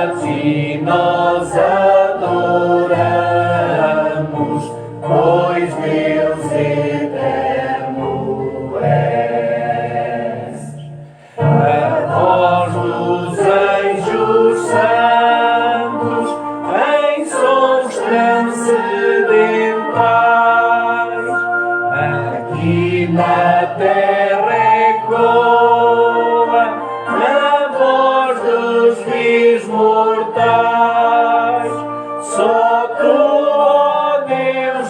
a ti nós adoramos, pois Deus eterno és. A voz dos anjos santos em sons transcendentais, aqui na terra ecoa na voz dos filhos mortais. Só tu, ó Deus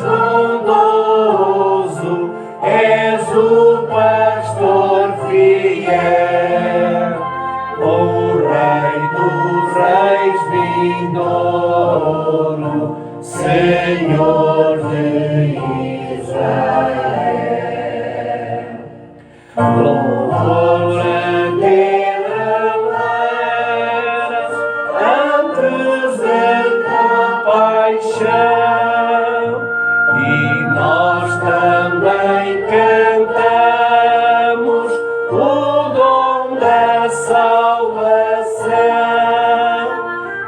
bondoso, és o pastor fiel, o Rei dos reis vindouro, Senhor de Israel. Louvor a ti elevaras antes da tua paixão, e nós também cantamos o dom da salvação,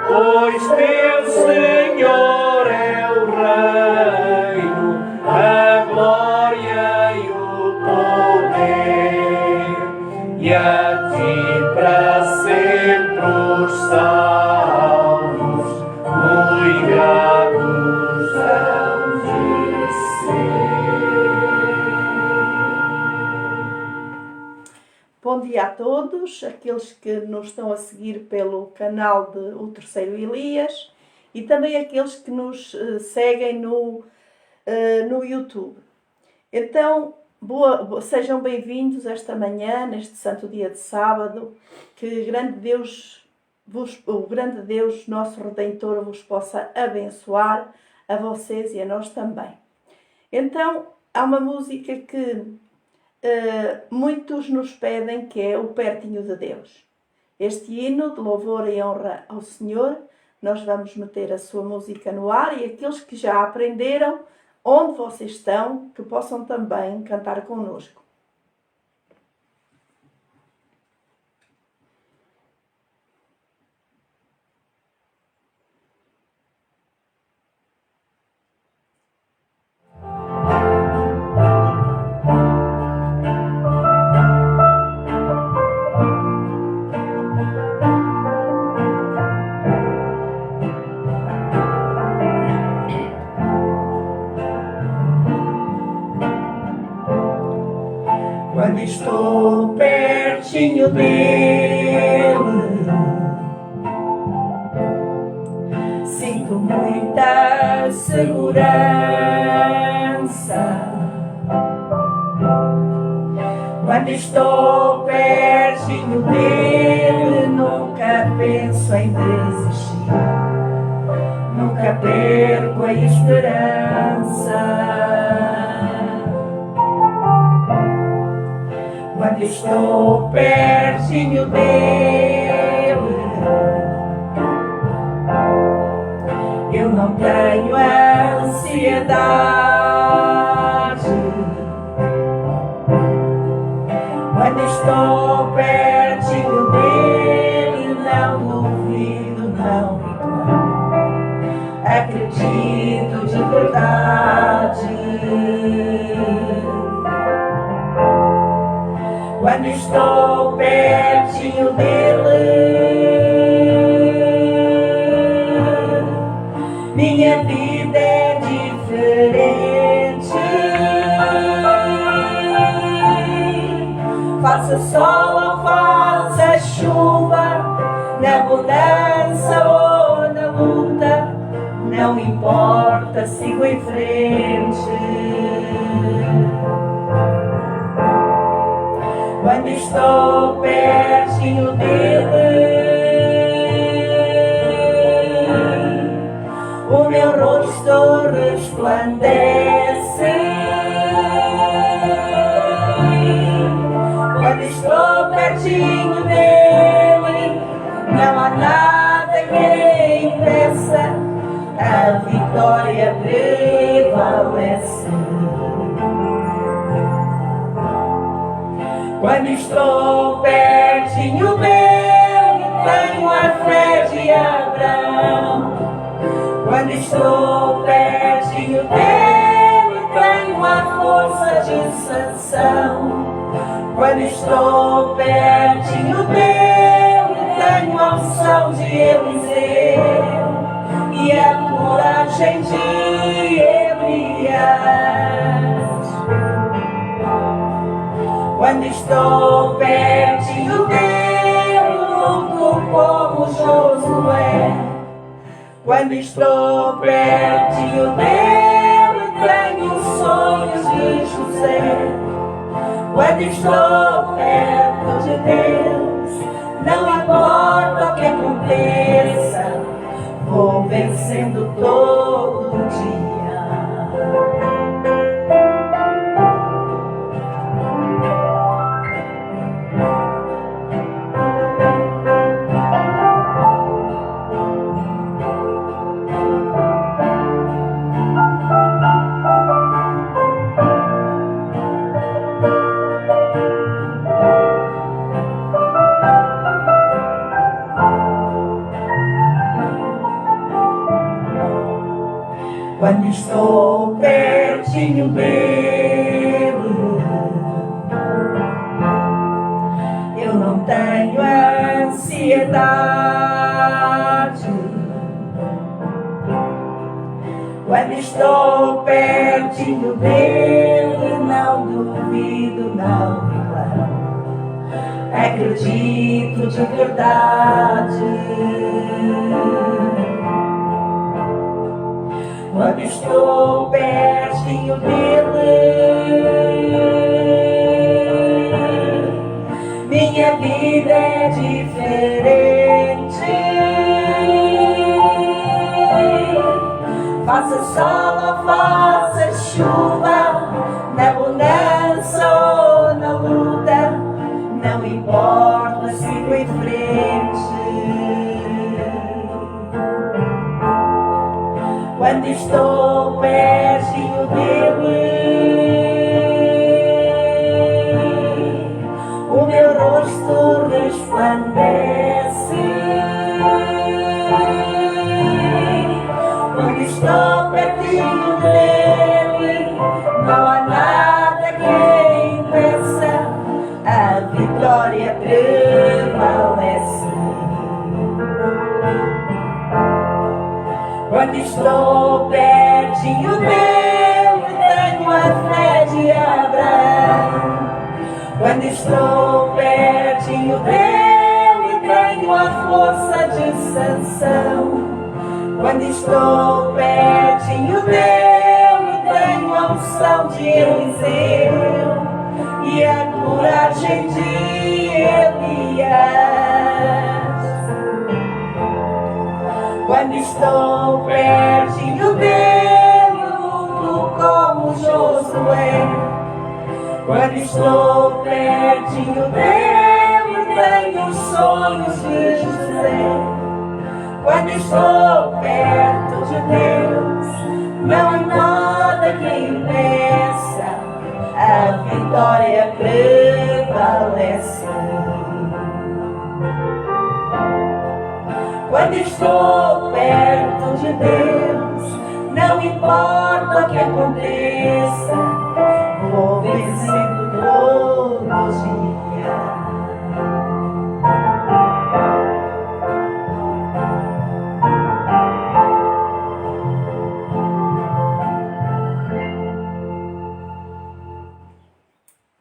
pois teu Senhor é o reino, a glória e o poder, e a ti para sempre os salvos muito gratos hão de ser. Bom dia a todos, aqueles que nos estão a seguir pelo canal de O Terceiro Elias e também aqueles que nos seguem no YouTube. Então, sejam bem-vindos esta manhã, neste santo dia de sábado, que o grande Deus, nosso Redentor, vos possa abençoar, a vocês e a nós também. Então, há uma música que muitos nos pedem, que é o Pertinho de Deus. Este hino de louvor e honra ao Senhor, nós vamos meter a sua música no ar, e aqueles que já aprenderam, onde vocês estão, que possam também cantar connosco. Quando estou pertinho dele, sinto muita segurança. Quando estou pertinho dele, nunca penso em desistir, nunca perco a esperança. Quando estou pertinho dele, eu não tenho ansiedade. Quando estou pertinho dele, não duvido, não reclamo, acredito de verdade. Quando estou pertinho dele, minha vida é diferente. Faça sol ou faça chuva, na mudança ou na luta, não importa, sigo em frente. Quando estou pertinho dele, o meu rosto resplandece. Quando estou pertinho dele, não há nada que impeça, a vitória prevalece. Quando estou pertinho dele, tenho a fé de de Abraão. Quando estou pertinho dele, tenho a força de Sansão. Quando estou pertinho dele, tenho a unção de Eliseu e a coragem de Elias. Quando estou pertinho dele, luto como Josué. Quando estou pertinho dele, tenho os sonhos de José. Quando estou perto de Deus, não importa o que aconteça, vou vencendo todo dia. Quando estou pertinho dele, eu não tenho ansiedade. Quando estou pertinho dele, não duvido, não reclamo. Acredito de verdade. Quando estou pertinho dele, minha vida é diferente. Faça sol ou faça chuva, na bonança ou na luta, não importa, sigo em frente. Quando estou pertinho dele, o meu rosto resplandece. Quando estou pertinho dele, não há nada que impeça, a vitória prevalece. Quando estou pertinho dele, tenho a fé de Abraão. Quando estou pertinho dele, tenho a força de Sansão. Quando estou pertinho dele, tenho a unção de Eliseu e a coragem de Elias. Quando estou pertinho dele, luto como Josué. Quando estou pertinho dele, tenho os sonhos de José. Quando estou perto de Deus, não há nada que impeça, a vitória prevalece. Quando estou perto de Deus, não importa o que aconteça, vou vencendo todo dia.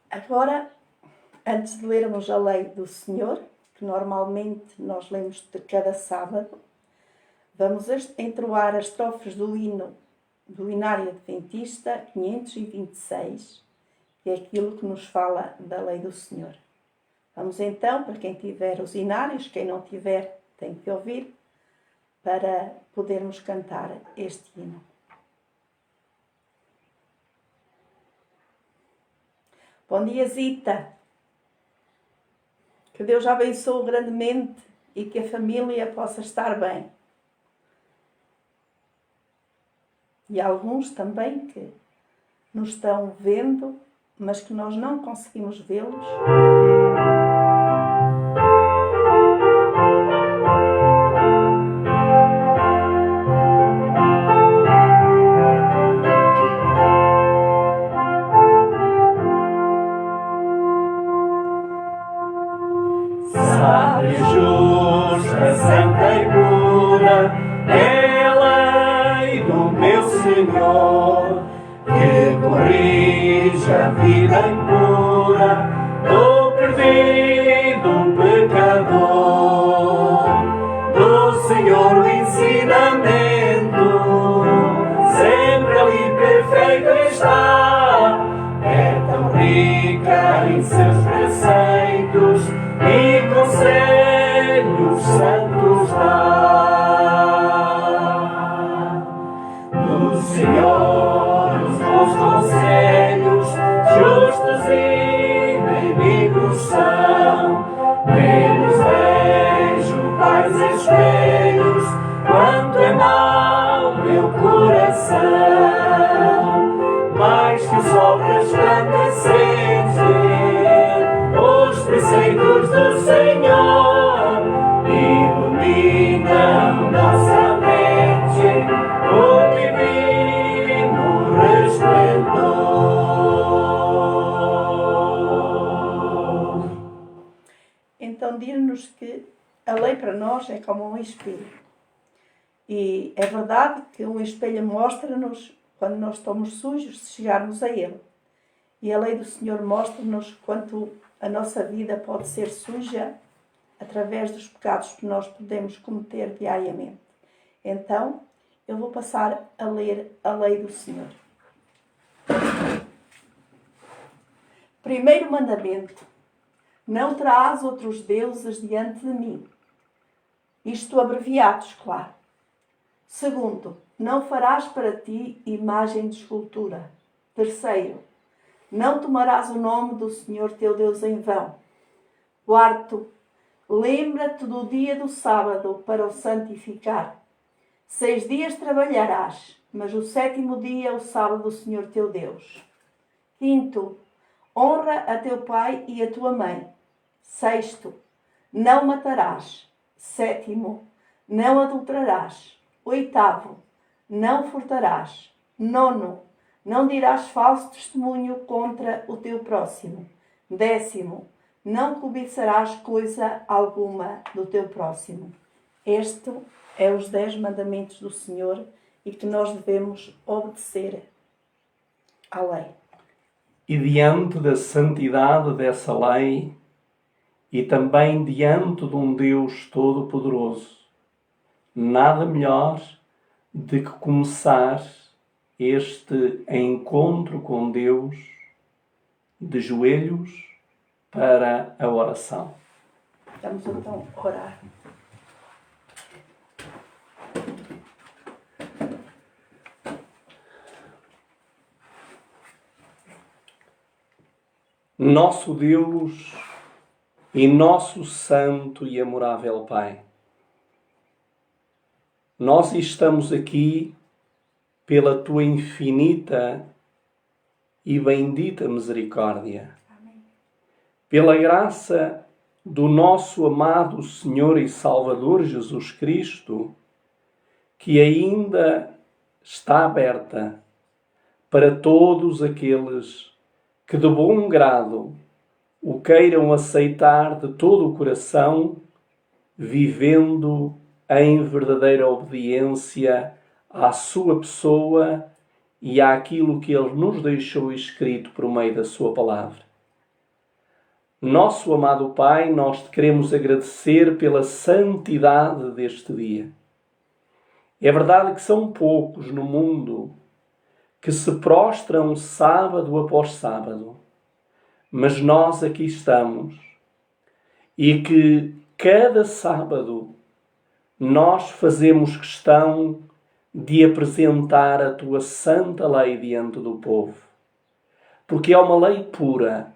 Agora, antes de lermos a lei do Senhor, que normalmente nós lemos de cada sábado, vamos entoar as estrofes do hino do Hinário Adventista 526, que é aquilo que nos fala da lei do Senhor. Vamos então, para quem tiver os hinários, quem não tiver tem que ouvir, para podermos cantar este hino. Bom dia, Zita. Que Deus a abençoe grandemente e que a família possa estar bem. E há alguns também que nos estão vendo, mas que nós não conseguimos vê-los. pura é a lei do meu Senhor, que corrige a vida impura do perdido pecador. Do Senhor o ensinamento sempre ali perfeito está, é tão rica em seus preceitos e conselhos santos dá. Do Senhor os bons conselhos, justos e benignos são, neles vejo pais espelhos, quanto é mau meu coração, mais que o sol resplandecente, os preceitos do Senhor iluminam nossa mente com divino resplendor. Então diz-nos que a lei para nós é como um espelho. E é verdade que um espelho mostra-nos quando nós estamos sujos, se chegarmos a ele. E a lei do Senhor mostra-nos quanto a nossa vida pode ser suja através dos pecados que nós podemos cometer diariamente. Então, eu vou passar a ler a lei do Senhor. Primeiro mandamento: não terás outros deuses diante de mim. Isto abreviados, claro. Segundo, não farás para ti imagem de escultura. Terceiro, não tomarás o nome do Senhor teu Deus em vão. Quarto, lembra-te do dia do sábado para o santificar. 6 dias trabalharás, mas o 7º dia é o sábado do Senhor teu Deus. Quinto, honra a teu pai e a tua mãe. Sexto, não matarás. Sétimo, não adulterarás. Oitavo, não furtarás. Nono, não dirás falso testemunho contra o teu próximo. 10º, não cobiçarás coisa alguma do teu próximo. Este é os 10 mandamentos do Senhor e que nós devemos obedecer à lei. E diante da santidade dessa lei, e também diante de um Deus Todo-Poderoso, nada melhor do que começar este encontro com Deus de joelhos para a oração. Vamos então orar. Nosso Deus e nosso Santo e amorável Pai, nós estamos aqui pela Tua infinita e bendita misericórdia, Amém. pela graça do nosso amado Senhor e Salvador Jesus Cristo, que ainda está aberta para todos aqueles que de bom grado o queiram aceitar de todo o coração, vivendo em verdadeira obediência à sua pessoa e àquilo que Ele nos deixou escrito por meio da sua palavra. Nosso amado Pai, nós te queremos agradecer pela santidade deste dia. É verdade que são poucos no mundo que se prostram sábado após sábado, mas nós aqui estamos e que cada sábado nós fazemos questão de apresentar a Tua santa lei diante do povo, porque é uma lei pura,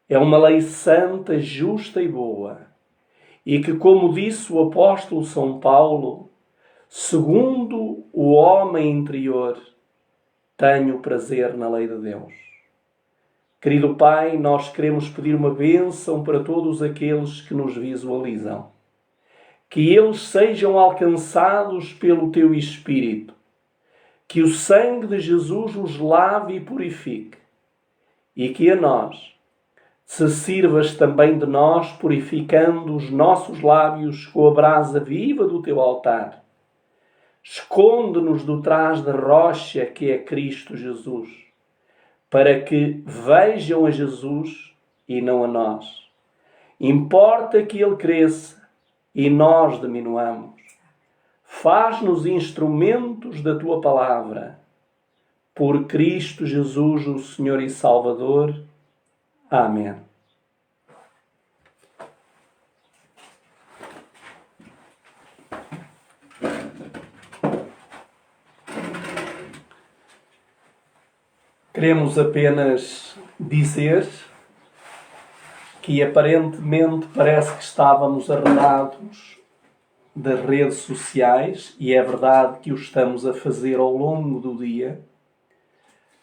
é uma lei santa, justa e boa, e que, como disse o apóstolo São Paulo, segundo o homem interior, tenho prazer na lei de Deus. Querido Pai, nós queremos pedir uma bênção para todos aqueles que nos visualizam. Que eles sejam alcançados pelo Teu Espírito. Que o sangue de Jesus os lave e purifique. E que a nós se sirvas também de nós, purificando os nossos lábios com a brasa viva do Teu altar. Esconde-nos do trás da rocha que é Cristo Jesus, para que vejam a Jesus e não a nós. Importa que Ele cresça e nós diminuamos. Faz-nos instrumentos da Tua palavra. Por Cristo Jesus, o Senhor e Salvador. Amém. Queremos apenas dizer que aparentemente parece que estávamos arredados das redes sociais, e é verdade que o estamos a fazer ao longo do dia,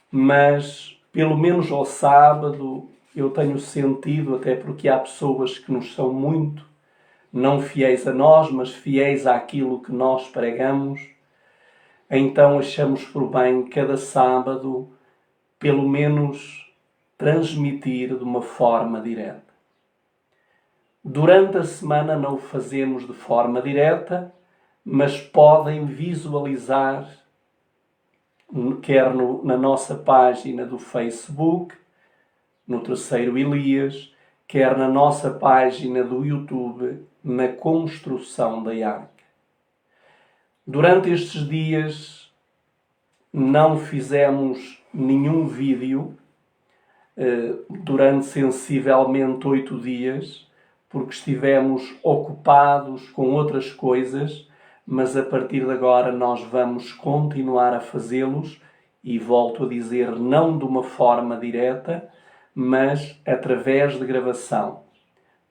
mas pelo menos ao sábado eu tenho sentido, até porque há pessoas que nos são muito não fiéis a nós, mas fiéis àquilo que nós pregamos, então achamos por bem cada sábado pelo menos transmitir de uma forma direta. Durante a semana não o fazemos de forma direta, mas podem visualizar, quer na nossa página do Facebook, no Terceiro Elias, quer na nossa página do YouTube, na construção da arca. Durante estes dias não fizemos nenhum vídeo, durante sensivelmente 8 dias, porque estivemos ocupados com outras coisas, mas a partir de agora nós vamos continuar a fazê-los, e volto a dizer, não de uma forma direta, mas através de gravação,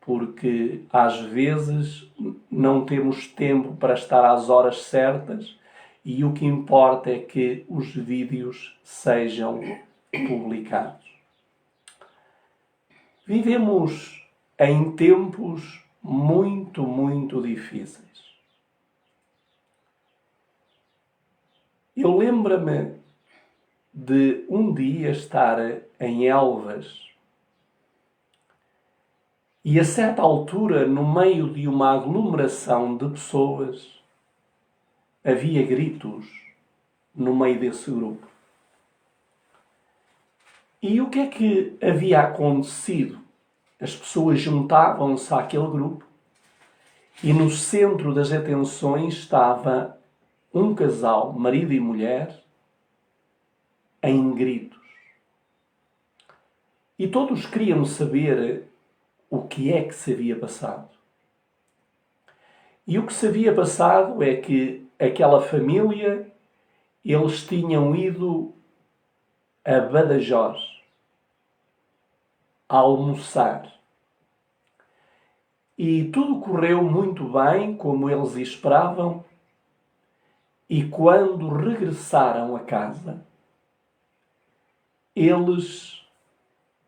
porque às vezes não temos tempo para estar às horas certas, e o que importa é que os vídeos sejam publicados. Vivemos em tempos muito, muito difíceis. Eu lembro-me de um dia estar em Elvas e a certa altura, no meio de uma aglomeração de pessoas, havia gritos no meio desse grupo. E o que é que havia acontecido? As pessoas juntavam-se àquele grupo e no centro das atenções estava um casal, marido e mulher, em gritos. E todos queriam saber o que é que se havia passado. E o que se havia passado é que aquela família, eles tinham ido a Badajoz a almoçar. E tudo correu muito bem, como eles esperavam, e quando regressaram a casa, eles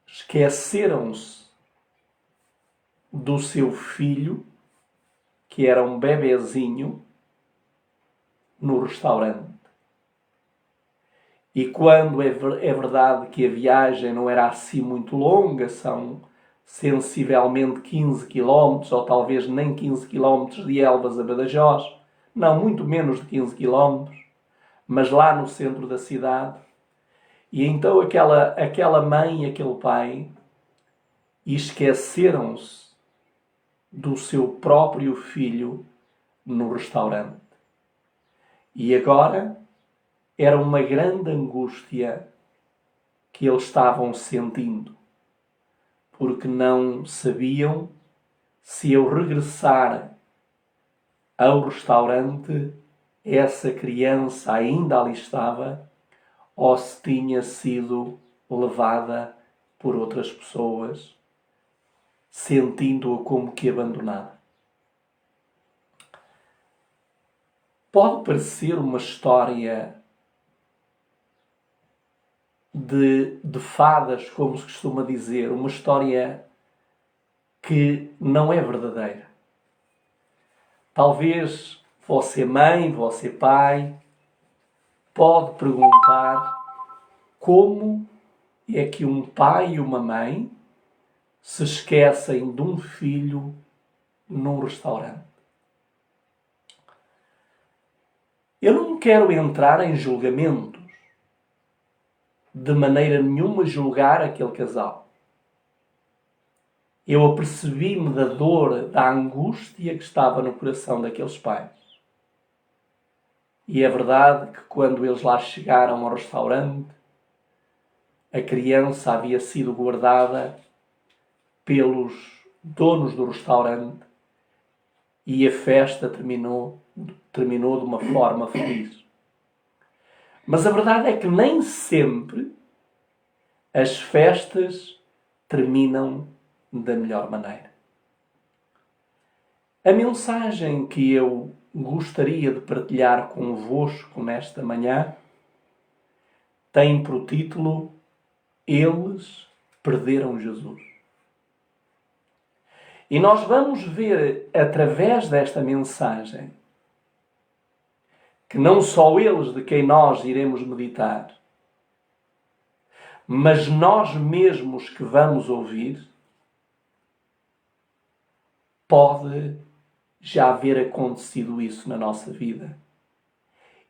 esqueceram-se do seu filho, que era um bebezinho, no restaurante. E quando é verdade que a viagem não era assim muito longa, são sensivelmente 15 km, ou talvez nem 15 km de Elvas a Badajoz, não, muito menos de 15 km, mas lá no centro da cidade. E então aquela mãe e aquele pai esqueceram-se do seu próprio filho no restaurante. E agora era uma grande angústia que eles estavam sentindo, porque não sabiam se ao regressar ao restaurante essa criança ainda ali estava ou se tinha sido levada por outras pessoas, sentindo-a como que abandonada. Pode parecer uma história de fadas, como se costuma dizer, uma história que não é verdadeira. Talvez você mãe, você pai, pode perguntar como é que um pai e uma mãe se esquecem de um filho num restaurante. Eu não quero entrar em julgamentos, de maneira nenhuma julgar aquele casal. Eu apercebi-me da dor, da angústia que estava no coração daqueles pais. E é verdade que quando eles lá chegaram ao restaurante, a criança havia sido guardada pelos donos do restaurante e a festa terminou de uma forma feliz. Mas a verdade é que nem sempre as festas terminam da melhor maneira. A mensagem que eu gostaria de partilhar convosco nesta manhã tem por título Eles perderam Jesus. E nós vamos ver através desta mensagem que não só eles de quem nós iremos meditar, mas nós mesmos que vamos ouvir, pode já haver acontecido isso na nossa vida.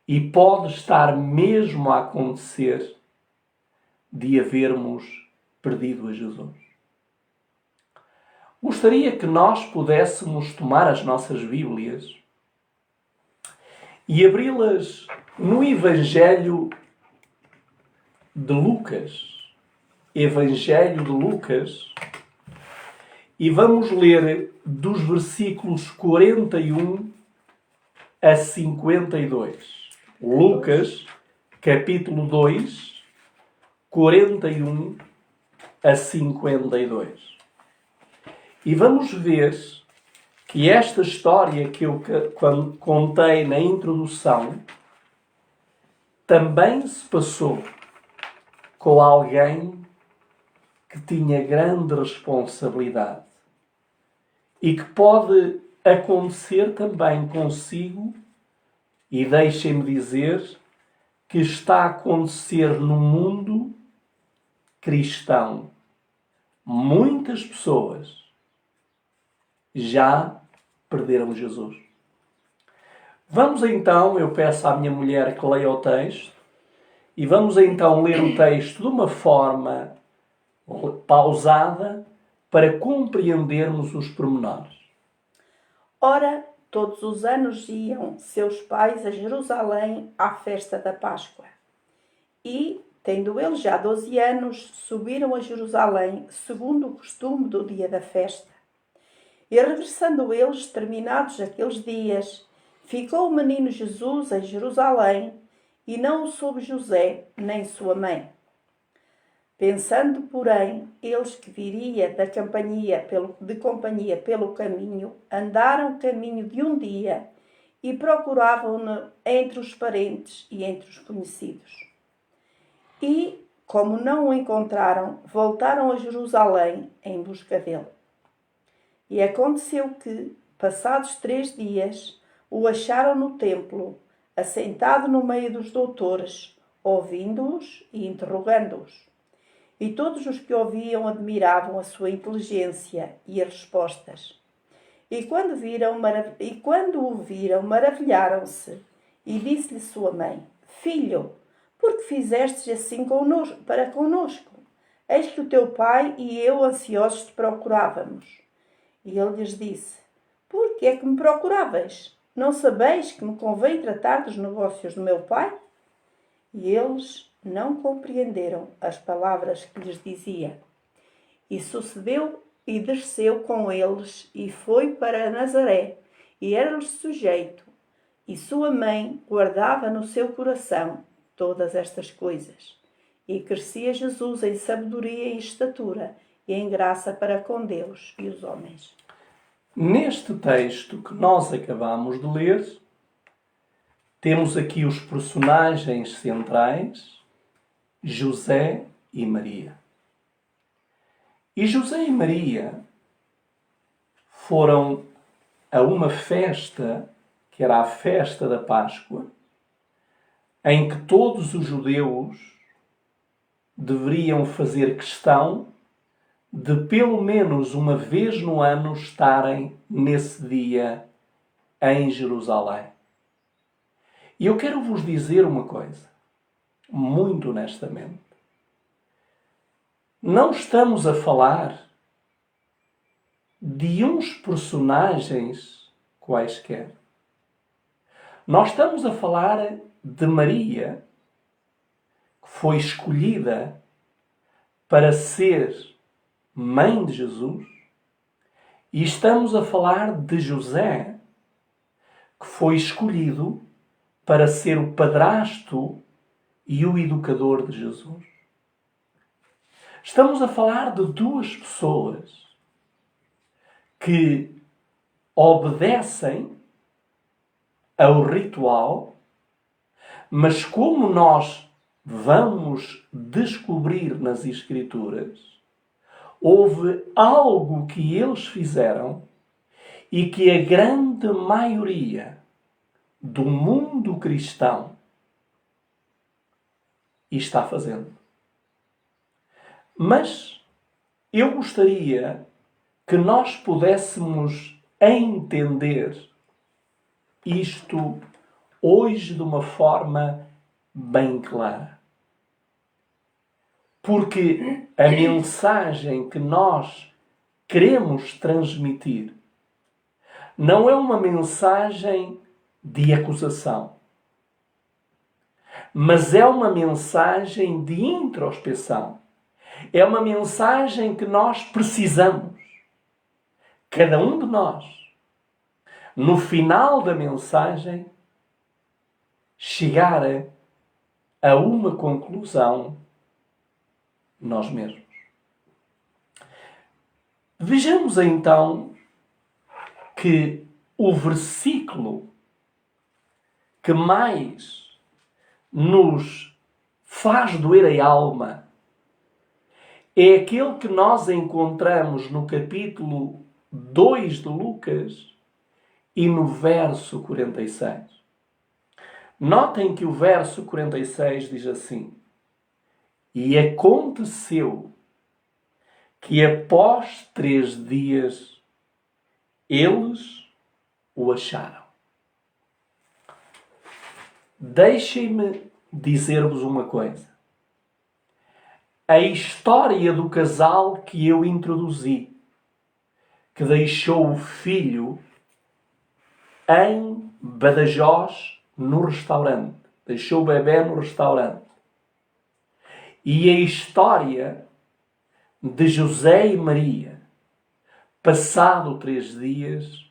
E pode estar mesmo a acontecer de havermos perdido a Jesus. Gostaria que nós pudéssemos tomar as nossas Bíblias e abri-las no Evangelho de Lucas. Evangelho de Lucas. E vamos ler dos versículos 41 a 52. Lucas, capítulo 2, 41 a 52. E vamos ver que esta história que eu contei na introdução também se passou com alguém que tinha grande responsabilidade e que pode acontecer também consigo, e deixem-me dizer que está a acontecer no mundo cristão. Muitas pessoas já perderam Jesus. Vamos então, eu peço à minha mulher que leia o texto, e vamos então ler o texto de uma forma pausada para compreendermos os pormenores. Ora, todos os anos iam seus pais a Jerusalém à festa da Páscoa. E, tendo eles já 12 anos, subiram a Jerusalém, segundo o costume do dia da festa. E regressando eles, terminados aqueles dias, ficou o menino Jesus em Jerusalém, e não o soube José, nem sua mãe. Pensando, porém, eles que viria de companhia pelo caminho, andaram caminho de um dia e procuravam-no entre os parentes e entre os conhecidos. E, como não o encontraram, voltaram a Jerusalém em busca dele. E aconteceu que, passados 3 dias, o acharam no templo, assentado no meio dos doutores, ouvindo-os e interrogando-os. E todos os que ouviam admiravam a sua inteligência e as respostas. E quando o viram, maravilharam-se. E disse-lhe sua mãe: Filho, por que fizestes assim para conosco? Eis que o teu pai e eu ansiosos te procurávamos. E ele lhes disse: Por que é que me procuráveis? Não sabeis que me convém tratar dos negócios do meu pai? E eles não compreenderam as palavras que lhes dizia. E sucedeu e desceu com eles e foi para Nazaré, e era-lhes sujeito. E sua mãe guardava no seu coração todas estas coisas. E crescia Jesus em sabedoria e estatura, e em graça para com Deus e os homens. Neste texto que nós acabamos de ler, temos aqui os personagens centrais, José e Maria. E José e Maria foram a uma festa, que era a festa da Páscoa, em que todos os judeus deveriam fazer questão de pelo menos uma vez no ano estarem nesse dia em Jerusalém. E eu quero vos dizer uma coisa, muito honestamente. Não estamos a falar de uns personagens quaisquer. Nós estamos a falar de Maria, que foi escolhida para ser mãe de Jesus, e estamos a falar de José, que foi escolhido para ser o padrasto e o educador de Jesus. Estamos a falar de duas pessoas que obedecem ao ritual, mas como nós vamos descobrir nas Escrituras, houve algo que eles fizeram e que a grande maioria do mundo cristão está fazendo. Mas eu gostaria que nós pudéssemos entender isto hoje de uma forma bem clara. Porque a mensagem que nós queremos transmitir não é uma mensagem de acusação, mas é uma mensagem de introspeção. É uma mensagem que nós precisamos, cada um de nós, no final da mensagem, chegar a uma conclusão nós mesmos. Vejamos então que o versículo que mais nos faz doer a alma é aquele que nós encontramos no capítulo 2 de Lucas e no verso 46. Notem que o verso 46 diz assim: E aconteceu que após 3 dias eles o acharam. Deixem-me dizer-vos uma coisa. A história do casal que eu introduzi, que deixou o filho em Badajoz no restaurante. Deixou o bebê no restaurante. E a história de José e Maria, passado 3 dias,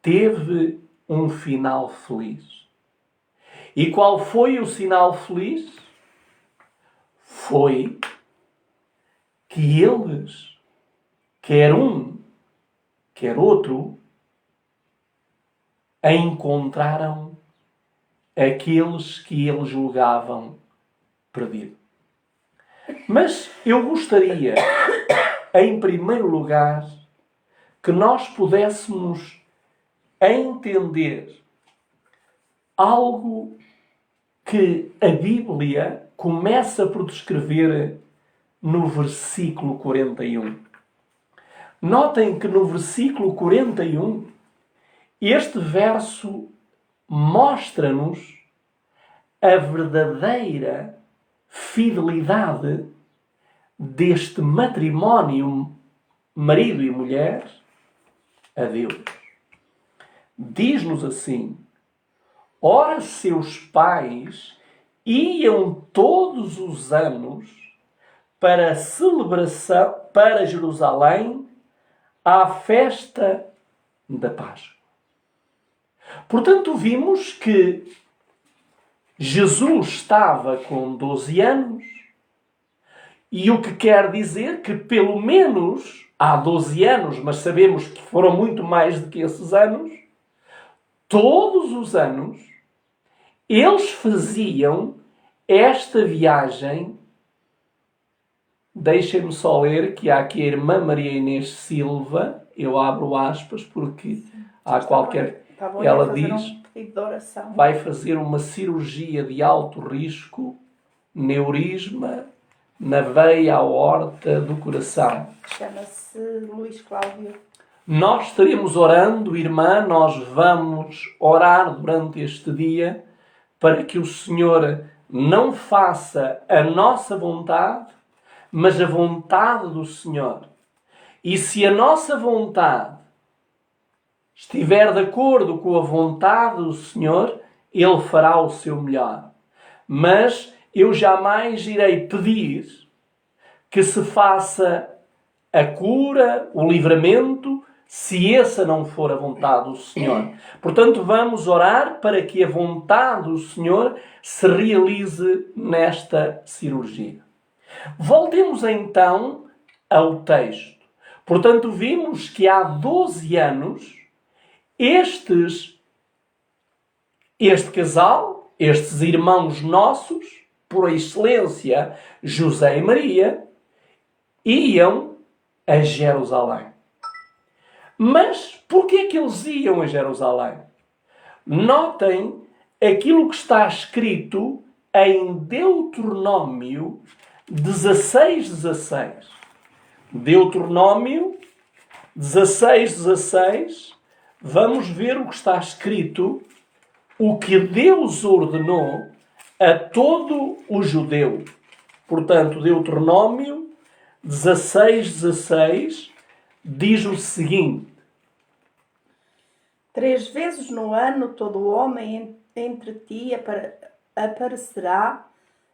teve um final feliz. E qual foi o sinal feliz? Foi que eles, quer um, quer outro, encontraram aqueles que eles julgavam perdido. Mas eu gostaria, em primeiro lugar, que nós pudéssemos entender algo que a Bíblia começa por descrever no versículo 41. Notem que no versículo 41, este verso mostra-nos a verdadeira fidelidade deste matrimónio, marido e mulher, a Deus. Diz-nos assim: Ora, seus pais iam todos os anos para a celebração, para Jerusalém, à festa da Páscoa. Portanto, vimos que Jesus estava com 12 anos, e o que quer dizer que pelo menos há 12 anos, mas sabemos que foram muito mais do que esses anos, todos os anos, eles faziam esta viagem. Deixem-me só ler que há aqui a irmã Maria Inês Silva, eu abro aspas porque há qualquer... Ela diz, vai fazer uma cirurgia de alto risco, neurisma, na veia aorta do coração. Chama-se Luís Cláudio. Nós estaremos orando, irmã, nós vamos orar durante este dia para que o Senhor não faça a nossa vontade, mas a vontade do Senhor. E se a nossa vontade estiver de acordo com a vontade do Senhor, Ele fará o seu melhor. Mas eu jamais irei pedir que se faça a cura, o livramento, se essa não for a vontade do Senhor. Portanto, vamos orar para que a vontade do Senhor se realize nesta cirurgia. Voltemos então ao texto. Portanto, vimos que há 12 anos este casal, estes irmãos nossos, por excelência José e Maria, iam a Jerusalém. Mas porquê é que eles iam a Jerusalém? Notem aquilo que está escrito em Deuteronômio 16:16. Deuteronômio 16:16. Vamos ver o que está escrito, o que Deus ordenou a todo o judeu. Portanto, Deuteronômio 16:16 diz o seguinte: 3 vezes no ano todo homem entre ti aparecerá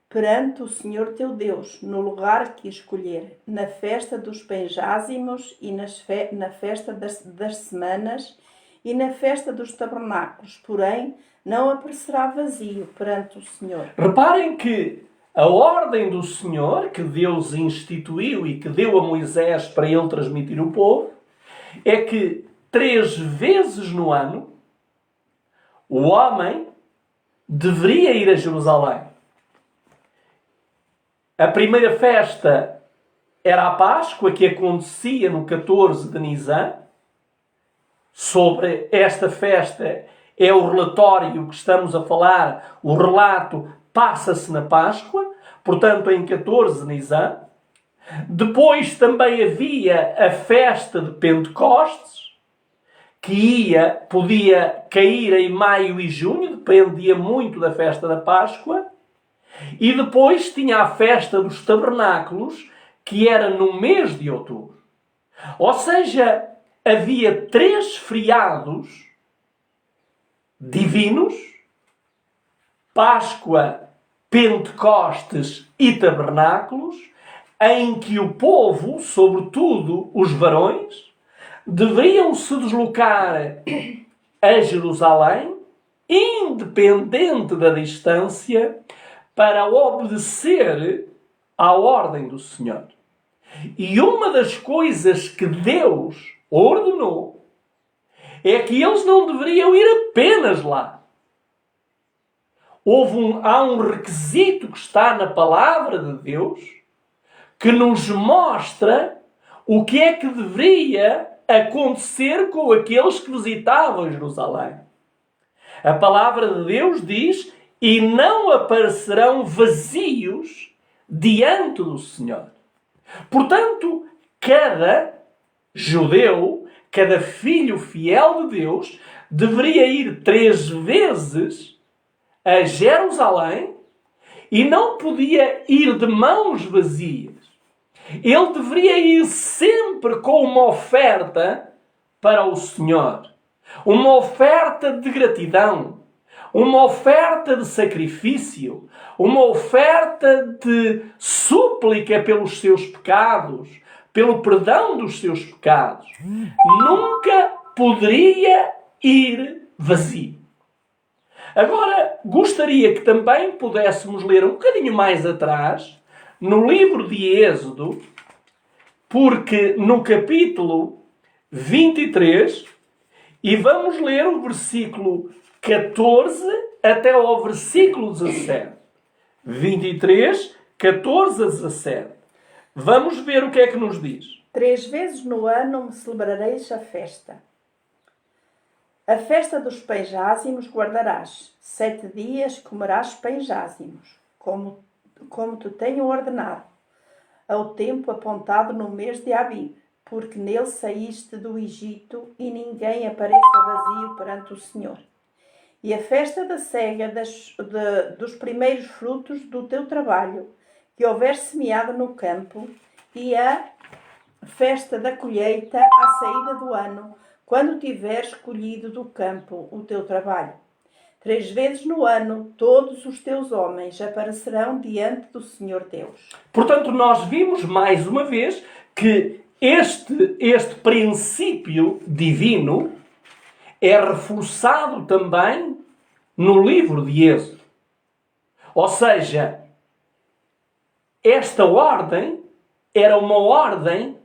perante o Senhor teu Deus, no lugar que escolher, na festa dos pães ázimos e na festa das semanas e na festa dos tabernáculos, porém não aparecerá vazio perante o Senhor. Reparem que a ordem do Senhor, que Deus instituiu e que deu a Moisés para ele transmitir ao povo, é que 3 vezes no ano o homem deveria ir a Jerusalém. A primeira festa era a Páscoa, que acontecia no 14 de Nisan. Sobre esta festa é o relatório que estamos a falar, o relato passa-se na Páscoa, portanto em 14 de Nisan. Depois também havia a festa de Pentecostes, que podia cair em maio e junho, dependia muito da festa da Páscoa. E depois tinha a festa dos tabernáculos, que era no mês de outubro. Ou seja, havia 3 feriados divinos: Páscoa, Pentecostes e tabernáculos, em que o povo, sobretudo os varões, deveriam se deslocar a Jerusalém, independente da distância, para obedecer à ordem do Senhor. E uma das coisas que Deus ordenou é que eles não deveriam ir apenas lá. Há um requisito que está na palavra de Deus que nos mostra o que é que deveria acontecer com aqueles que visitavam Jerusalém. A palavra de Deus diz: e não aparecerão vazios diante do Senhor. Portanto, cada judeu, cada filho fiel de Deus, deveria ir 3 vezes a Jerusalém e não podia ir de mãos vazias. Ele deveria ir sempre com uma oferta para o Senhor. Uma oferta de gratidão. Uma oferta de sacrifício. Uma oferta de súplica pelos seus pecados. Pelo perdão dos seus pecados. Nunca poderia ir vazio. Agora, gostaria que também pudéssemos ler um bocadinho mais atrás, no livro de Êxodo, porque no capítulo 23, e vamos ler o versículo 14 até ao versículo 17. 23, 14 a 17. Vamos ver o que é que nos diz. 3 vezes no ano me celebrareis a festa. A festa dos pães ázimos guardarás. 7 dias comerás pães ázimos, como te tenho ordenado, ao tempo apontado no mês de Abib, porque nele saíste do Egito, e ninguém apareça vazio perante o Senhor. e a festa da cega dos primeiros frutos do teu trabalho, que houver semeado no campo, e a festa da colheita à saída do ano, quando tiveres colhido do campo o teu trabalho. 3 vezes no ano, todos os teus homens aparecerão diante do Senhor Deus. Portanto, nós vimos mais uma vez que este princípio divino é reforçado também no livro de Êxodo. Ou seja, esta ordem era uma ordem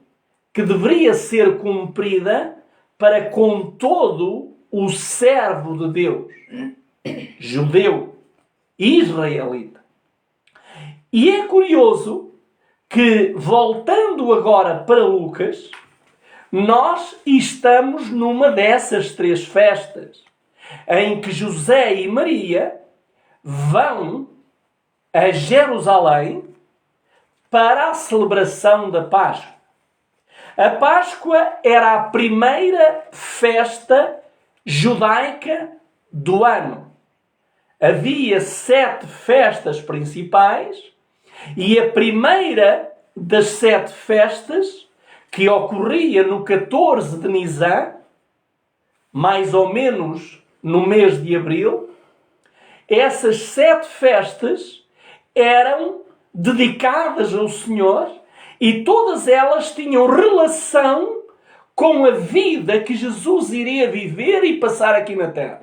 que deveria ser cumprida para com todo o servo de Deus, judeu, israelita. E é curioso que, voltando agora para Lucas, nós estamos numa dessas 3 festas, em que José e Maria vão a Jerusalém para a celebração da Páscoa. A Páscoa era a primeira festa judaica do ano. Havia 7 festas principais e a primeira das 7 festas, que ocorria no 14 de Nisan, mais ou menos no mês de abril, essas 7 festas eram dedicadas ao Senhor e todas elas tinham relação com a vida que Jesus iria viver e passar aqui na Terra.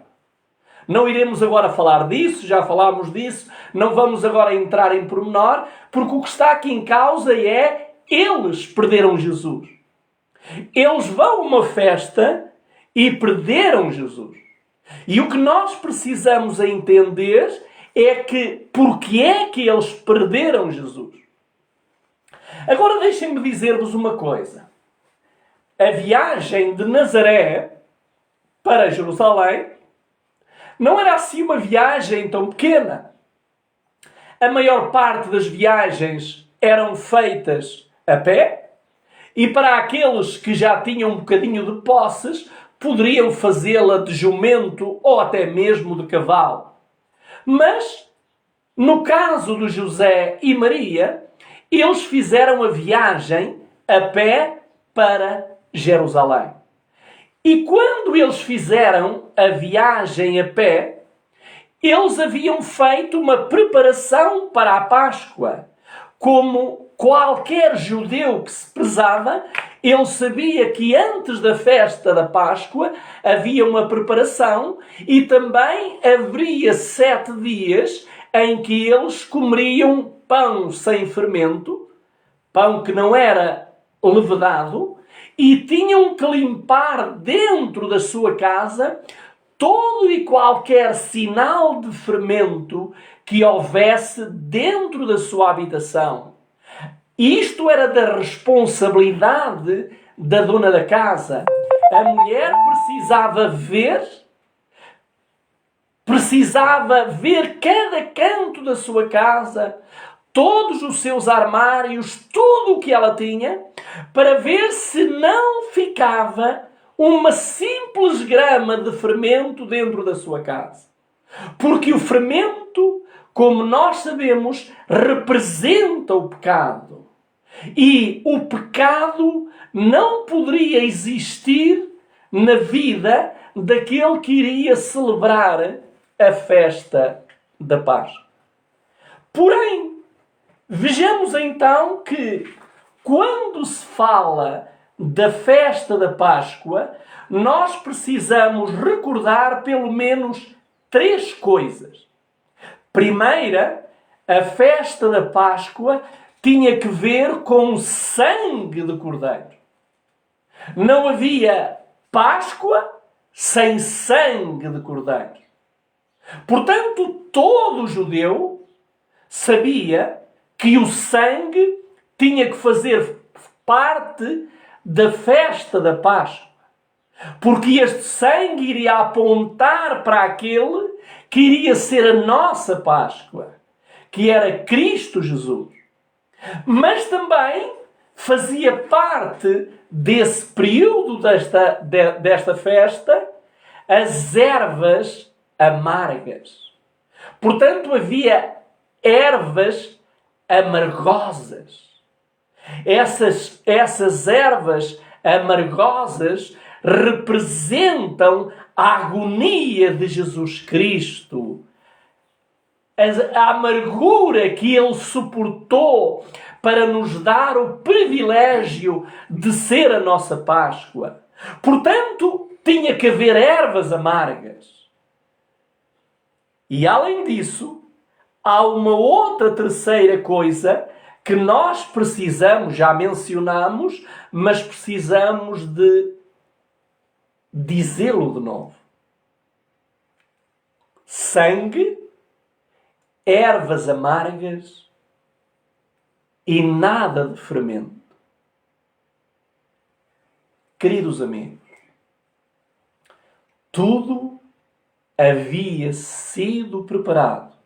Não iremos agora falar disso, já falámos disso, não vamos agora entrar em pormenor, porque o que está aqui em causa é eles perderam Jesus. Eles vão a uma festa e perderam Jesus. E o que nós precisamos entender é que porque é que eles perderam Jesus. Agora deixem-me dizer-vos uma coisa. A viagem de Nazaré para Jerusalém não era assim uma viagem tão pequena. A maior parte das viagens eram feitas a pé e para aqueles que já tinham um bocadinho de posses, poderiam fazê-la de jumento ou até mesmo de cavalo. Mas, no caso de José e Maria, eles fizeram a viagem a pé para Jerusalém. E quando eles fizeram a viagem a pé, eles haviam feito uma preparação para a Páscoa. Como qualquer judeu que se prezava, ele sabia que antes da festa da Páscoa havia uma preparação e também haveria 7 dias em que eles comeriam pão sem fermento, pão que não era levedado, e tinham que limpar dentro da sua casa todo e qualquer sinal de fermento que houvesse dentro da sua habitação. Isto era da responsabilidade da dona da casa. A mulher precisava ver cada canto da sua casa, todos os seus armários, tudo o que ela tinha, para ver se não ficava uma simples grama de fermento dentro da sua casa. Porque o fermento, como nós sabemos, representa o pecado. E o pecado não poderia existir na vida daquele que iria celebrar a festa da Páscoa. Porém, vejamos então que quando se fala da festa da Páscoa, nós precisamos recordar pelo menos 3 coisas. Primeira, a festa da Páscoa tinha que ver com sangue de cordeiro. Não havia Páscoa sem sangue de cordeiro. Portanto, todo judeu sabia que o sangue tinha que fazer parte da festa da Páscoa. Porque este sangue iria apontar para aquele que iria ser a nossa Páscoa, que era Cristo Jesus. Mas também fazia parte desse período desta festa as ervas amargas. Portanto, havia ervas amargosas. Essas ervas amargosas representam a agonia de Jesus Cristo, a amargura que ele suportou para nos dar o privilégio de ser a nossa Páscoa. Portanto, tinha que haver ervas amargas. E além disso, há uma outra terceira coisa que nós precisamos, já mencionamos, mas precisamos de dizê-lo de novo. Sangue, ervas amargas e nada de fermento. Queridos amigos, tudo havia sido preparado.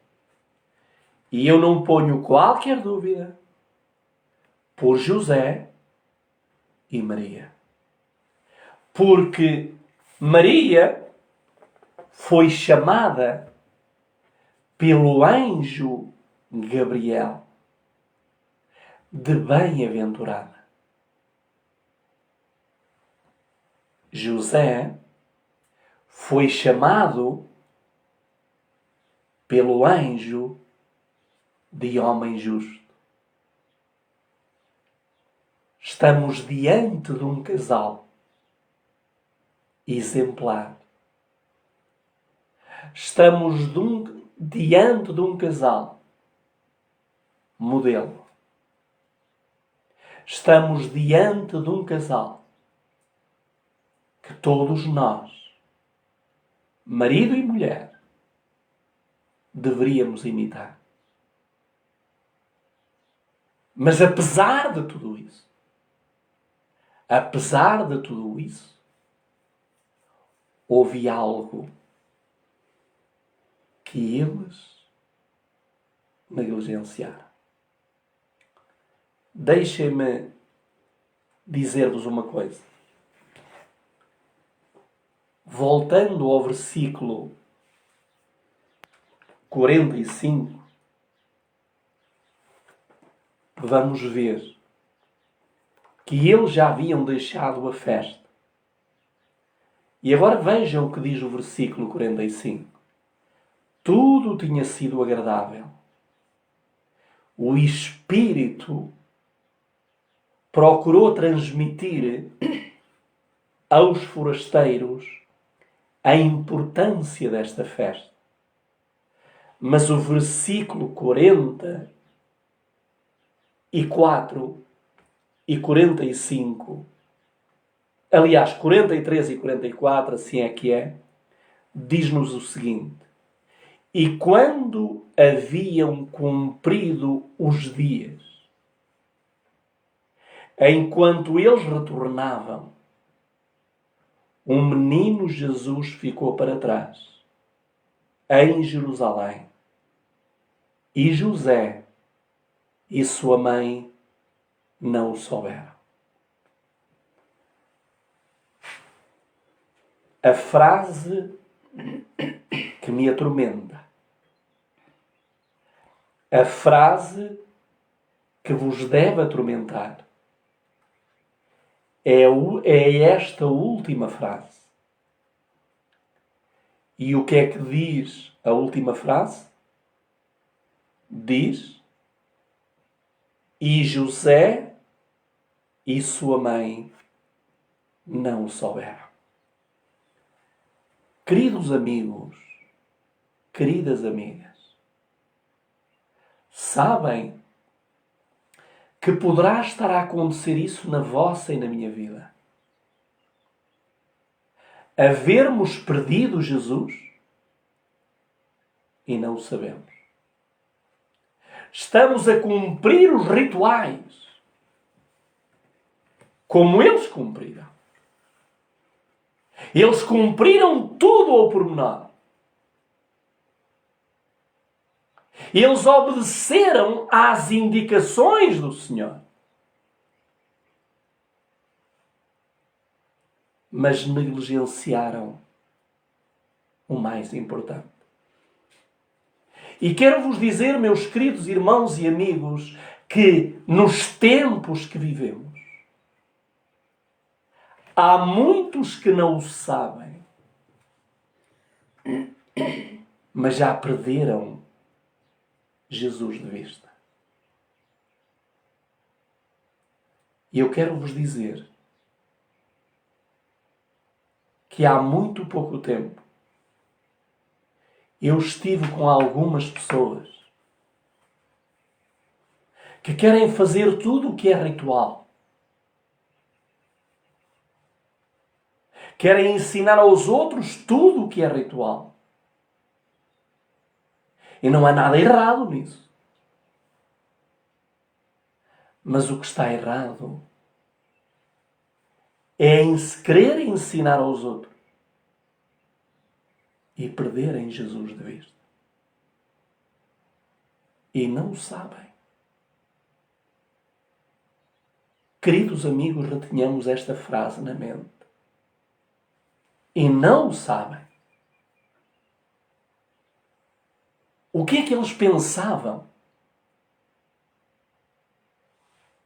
E eu não ponho qualquer dúvida por José e Maria. Porque Maria foi chamada pelo anjo Gabriel de bem-aventurada. José foi chamado pelo anjo de homem justo. Estamos diante de um casal exemplar. Estamos diante de um casal modelo. Estamos diante de um casal que todos nós, marido e mulher, deveríamos imitar. Mas apesar de tudo isso, houve algo que eles negligenciaram. Deixem-me dizer-vos uma coisa. Voltando ao versículo 45, vamos ver que eles já haviam deixado a festa. E agora vejam o que diz o versículo 45. Tudo tinha sido agradável. O Espírito procurou transmitir aos forasteiros a importância desta festa. Mas o versículo 44 e 45, aliás, 43 e 44, assim é que é, diz-nos o seguinte: e quando haviam cumprido os dias, enquanto eles retornavam, um menino Jesus ficou para trás, em Jerusalém, e José e sua mãe não o souberam. A frase que me atormenta, a frase que vos deve atormentar, é esta última frase. E o que é que diz a última frase? Diz: e José e sua mãe não o souberam. Queridos amigos, queridas amigas, sabem que poderá estar a acontecer isso na vossa e na minha vida. Havermos perdido Jesus e não o sabemos. Estamos a cumprir os rituais como eles cumpriram. Eles cumpriram tudo ao pormenor. Eles obedeceram às indicações do Senhor. Mas negligenciaram o mais importante. E quero vos dizer, meus queridos irmãos e amigos, que nos tempos que vivemos, há muitos que não o sabem, mas já perderam Jesus de vista. E eu quero vos dizer que há muito pouco tempo eu estive com algumas pessoas que querem fazer tudo o que é ritual. Querem ensinar aos outros tudo o que é ritual. E não há nada errado nisso. Mas o que está errado é em se querer ensinar aos outros e perderem Jesus de vista. E não o sabem. Queridos amigos, retenhamos esta frase na mente. E não o sabem. O que é que eles pensavam?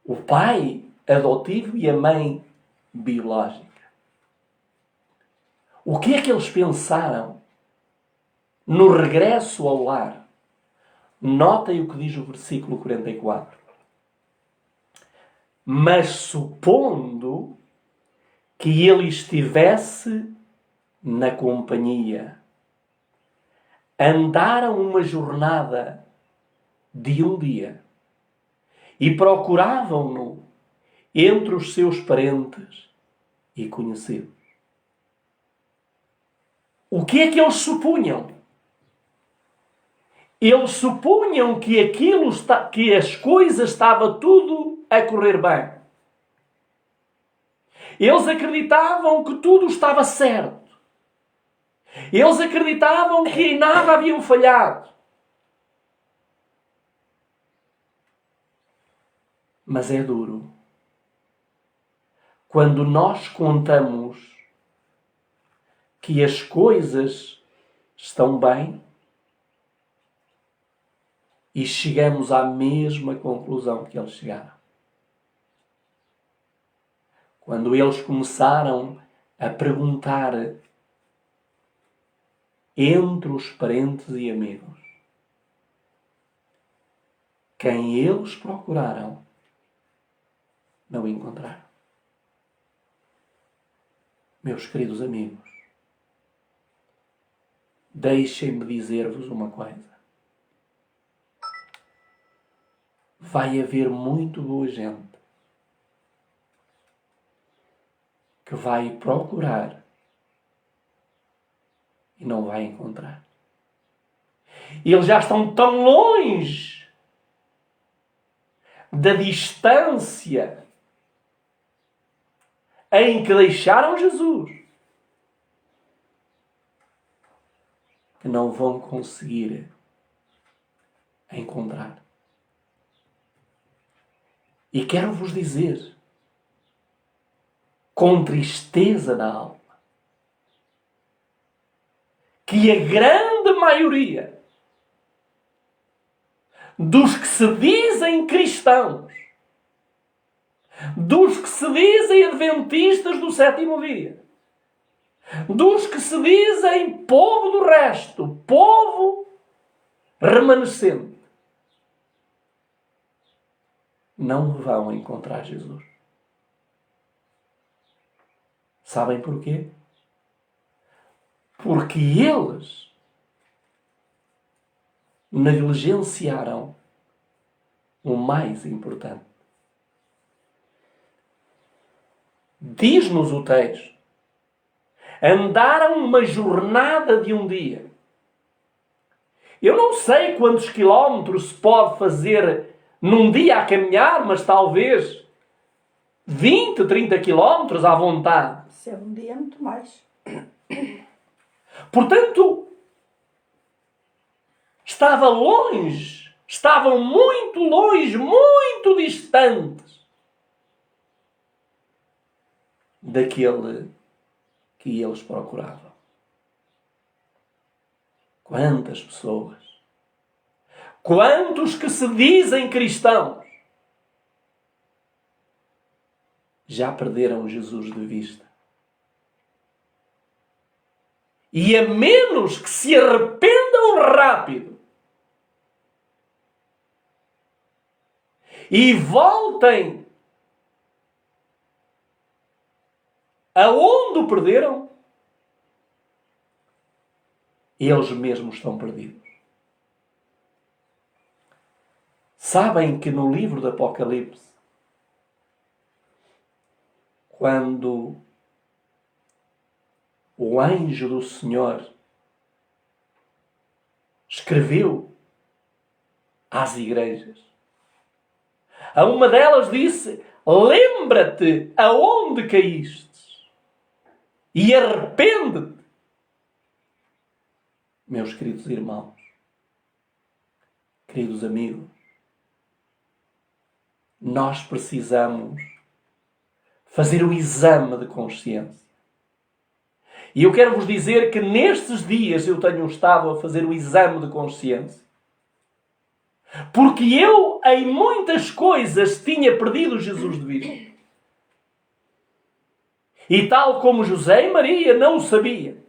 O pai adotivo e a mãe biológica. O que é que eles pensaram no regresso ao lar? Notem o que diz o versículo 44. Mas supondo que ele estivesse na companhia, andaram uma jornada de um dia e procuravam-no entre os seus parentes e conhecidos. O que é que eles supunham? Eles supunham que que as coisas estavam tudo a correr bem. Eles acreditavam que tudo estava certo. Eles acreditavam que em nada haviam falhado. Mas é duro quando nós contamos que as coisas estão bem e chegamos à mesma conclusão que eles chegaram. Quando eles começaram a perguntar entre os parentes e amigos quem eles procuraram, não encontraram. Meus queridos amigos, deixem-me dizer-vos uma coisa. Vai haver muito boa gente que vai procurar e não vai encontrar. E eles já estão tão longe da distância em que deixaram Jesus que não vão conseguir encontrar. E quero vos dizer, com tristeza na alma, que a grande maioria dos que se dizem cristãos, dos que se dizem adventistas do sétimo dia, dos que se dizem povo do resto, povo remanescente, não vão encontrar Jesus. Sabem porquê? Porque eles negligenciaram o mais importante. Diz-nos o texto: andaram uma jornada de um dia. Eu não sei quantos quilómetros se pode fazer num dia a caminhar, mas talvez 20, 30 quilómetros à vontade. Se é um dia, é muito mais. Portanto, estavam muito longe, muito distantes daquele que eles procuravam. Quantas pessoas, quantos que se dizem cristãos, já perderam Jesus de vista. E a menos que se arrependam rápido e voltem aonde o perderam, eles mesmos estão perdidos. Sabem que no livro do Apocalipse, quando o anjo do Senhor escreveu às igrejas, a uma delas disse: lembra-te aonde caíste e arrepende-te. Meus queridos irmãos, queridos amigos, nós precisamos fazer o exame de consciência. E eu quero vos dizer que nestes dias eu tenho estado a fazer o exame de consciência. Porque eu, em muitas coisas, tinha perdido Jesus de vista. E tal como José e Maria não o sabia.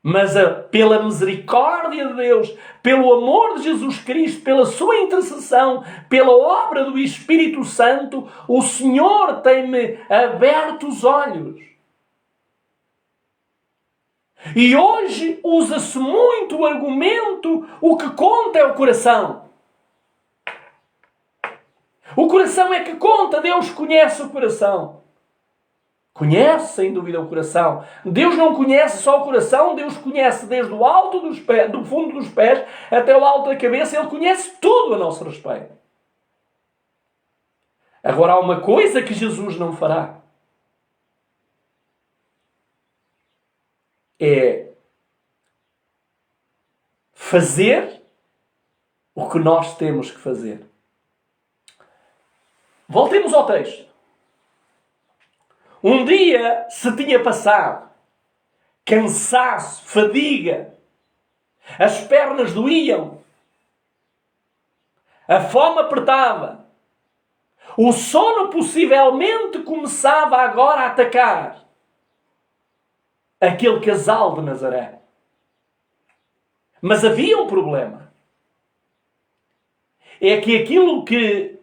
Mas pela misericórdia de Deus, pelo amor de Jesus Cristo, pela sua intercessão, pela obra do Espírito Santo, o Senhor tem-me aberto os olhos. E hoje usa-se muito o argumento: o que conta é o coração. O coração é que conta, Deus conhece o coração. Conhece, sem dúvida, o coração. Deus não conhece só o coração, Deus conhece desde o alto dos pés, do fundo dos pés até o alto da cabeça. Ele conhece tudo a nosso respeito. Agora há uma coisa que Jesus não fará. É fazer o que nós temos que fazer. Voltemos ao texto. Um dia se tinha passado cansaço, fadiga, as pernas doíam, a fome apertava, o sono possivelmente começava agora a atacar aquele casal de Nazaré. Mas havia um problema. É que aquilo que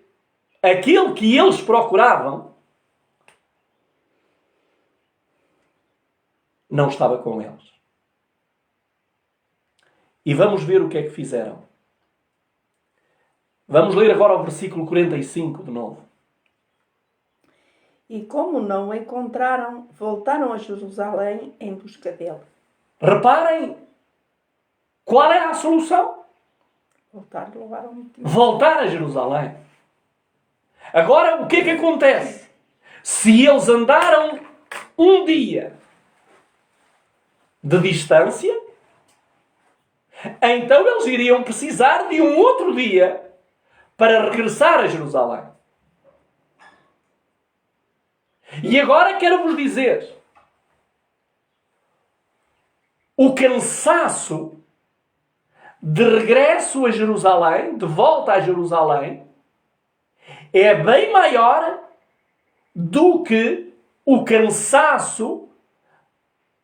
eles procuravam não estava com eles. E vamos ver o que é que fizeram. Vamos ler agora o versículo 45 de novo. E como não o encontraram, voltaram a Jerusalém em busca dele. Reparem, qual era a solução? Voltar a Jerusalém. Agora, o que é que acontece? Se eles andaram um dia de distância, então eles iriam precisar de um outro dia para regressar a Jerusalém. E agora quero-vos dizer, o cansaço de regresso a Jerusalém, de volta a Jerusalém, é bem maior do que o cansaço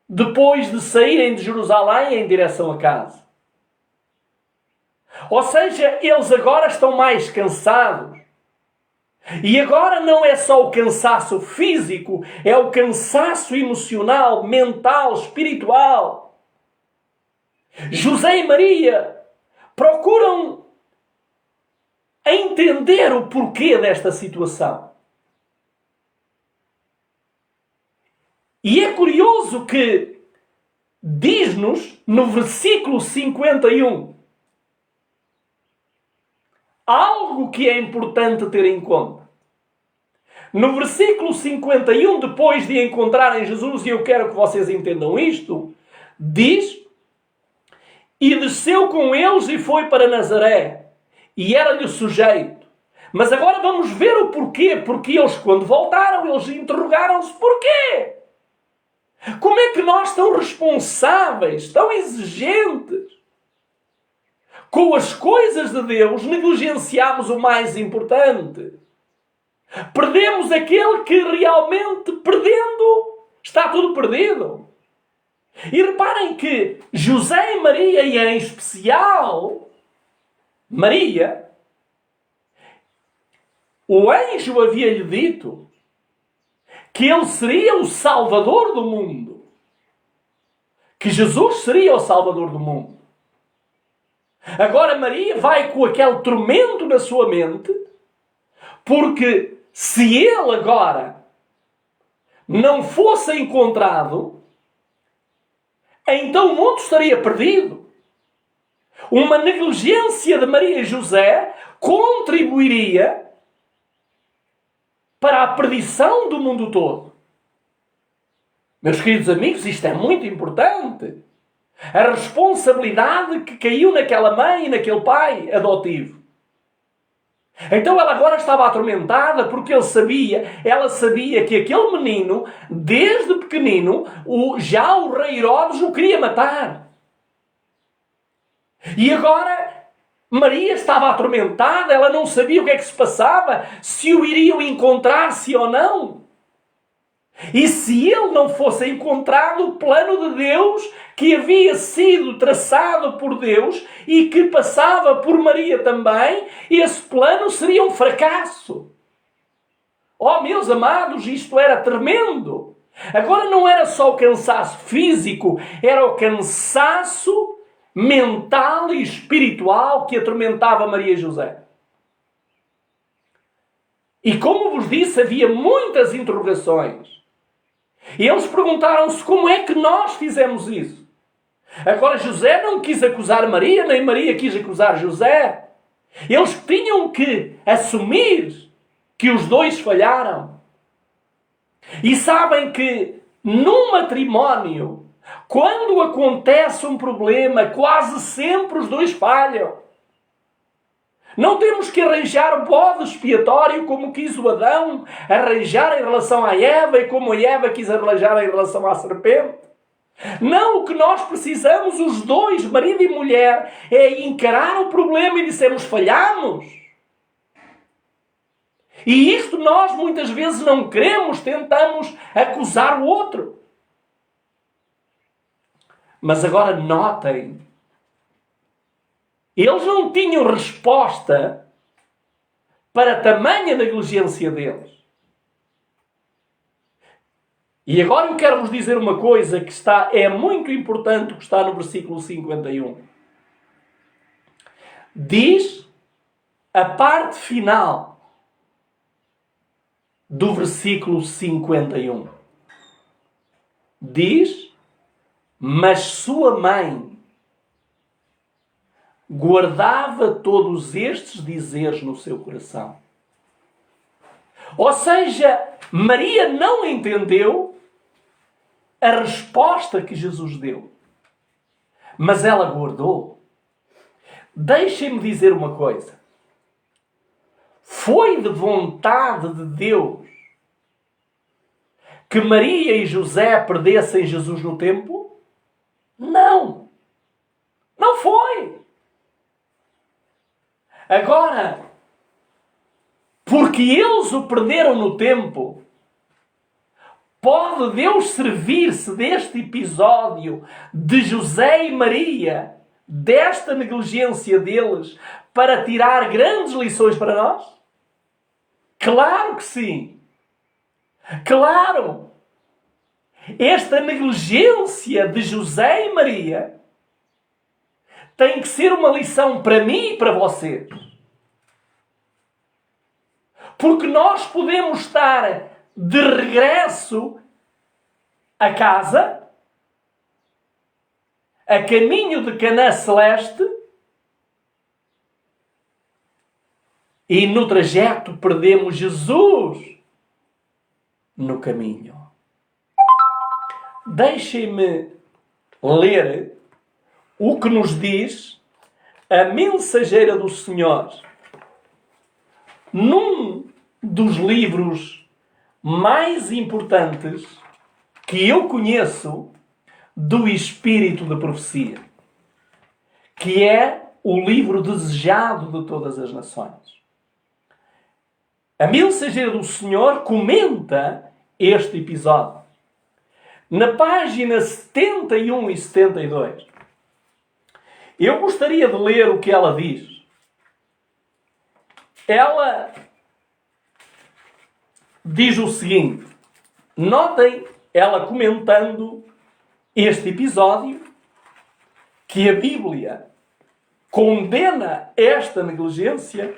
depois de saírem de Jerusalém em direção a casa. Ou seja, eles agora estão mais cansados. E agora não é só o cansaço físico, é o cansaço emocional, mental, espiritual. José e Maria procuram entender o porquê desta situação. E é curioso que diz-nos no versículo 51 algo que é importante ter em conta. No versículo 51, depois de encontrarem Jesus, e eu quero que vocês entendam isto, diz: e desceu com eles e foi para Nazaré, e era-lhe sujeito. Mas agora vamos ver o porquê. Porque eles, quando voltaram, eles interrogaram-se: porquê? Como é que nós, tão responsáveis, tão exigentes com as coisas de Deus, negligenciamos o mais importante? Perdemos aquele que realmente, perdendo, está tudo perdido. E reparem que José e Maria, e em especial Maria, o anjo havia-lhe dito que ele seria o Salvador do mundo. Que Jesus seria o Salvador do mundo. Agora Maria vai com aquele tormento na sua mente, porque se ele agora não fosse encontrado, então o mundo estaria perdido. Uma negligência de Maria e José contribuiria para a perdição do mundo todo. Meus queridos amigos, isto é muito importante. A responsabilidade que caiu naquela mãe e naquele pai adotivo. Então ela agora estava atormentada porque ela sabia que aquele menino, desde pequenino, já o rei Herodes o queria matar. E agora Maria estava atormentada, ela não sabia o que é que se passava, se o iriam encontrar, se ou não. E se ele não fosse encontrado, o plano de Deus, que havia sido traçado por Deus e que passava por Maria também, esse plano seria um fracasso. Oh, meus amados, isto era tremendo. Agora não era só o cansaço físico, era o cansaço mental e espiritual que atormentava Maria e José. E como vos disse, havia muitas interrogações. E eles perguntaram-se como é que nós fizemos isso. Agora José não quis acusar Maria, nem Maria quis acusar José. Eles tinham que assumir que os dois falharam. E sabem que num matrimónio, quando acontece um problema, quase sempre os dois falham. Não temos que arranjar o bode expiatório como quis o Adão arranjar em relação à Eva e como a Eva quis arranjar em relação à serpente. Não, o que nós precisamos, os dois, marido e mulher, é encarar o problema e dizermos falhamos. E isto nós muitas vezes não queremos, tentamos acusar o outro. Mas agora notem, eles não tinham resposta para tamanha negligência deles. E agora eu quero vos dizer uma coisa que é muito importante, que está no versículo 51. Diz a parte final do versículo 51. Diz, mas sua mãe guardava todos estes dizeres no seu coração. Ou seja, Maria não entendeu a resposta que Jesus deu. Mas ela guardou. Deixem-me dizer uma coisa. Foi de vontade de Deus que Maria e José perdessem Jesus no templo? Não. Não foi. Agora, porque eles o perderam no tempo, pode Deus servir-se deste episódio de José e Maria, desta negligência deles, para tirar grandes lições para nós? Claro que sim. Claro. Esta negligência de José e Maria tem que ser uma lição para mim e para vocês. Porque nós podemos estar de regresso a casa, a caminho de Canaã Celeste, e no trajeto perdemos Jesus no caminho. Deixem-me ler o que nos diz a mensageira do Senhor num dos livros mais importantes que eu conheço do Espírito de Profecia, que é o livro desejado de todas as nações. A mensageira do Senhor comenta este episódio. Na página 71 e 72, eu gostaria de ler o que ela diz. Ela diz o seguinte, notem ela comentando este episódio, que a Bíblia condena esta negligência.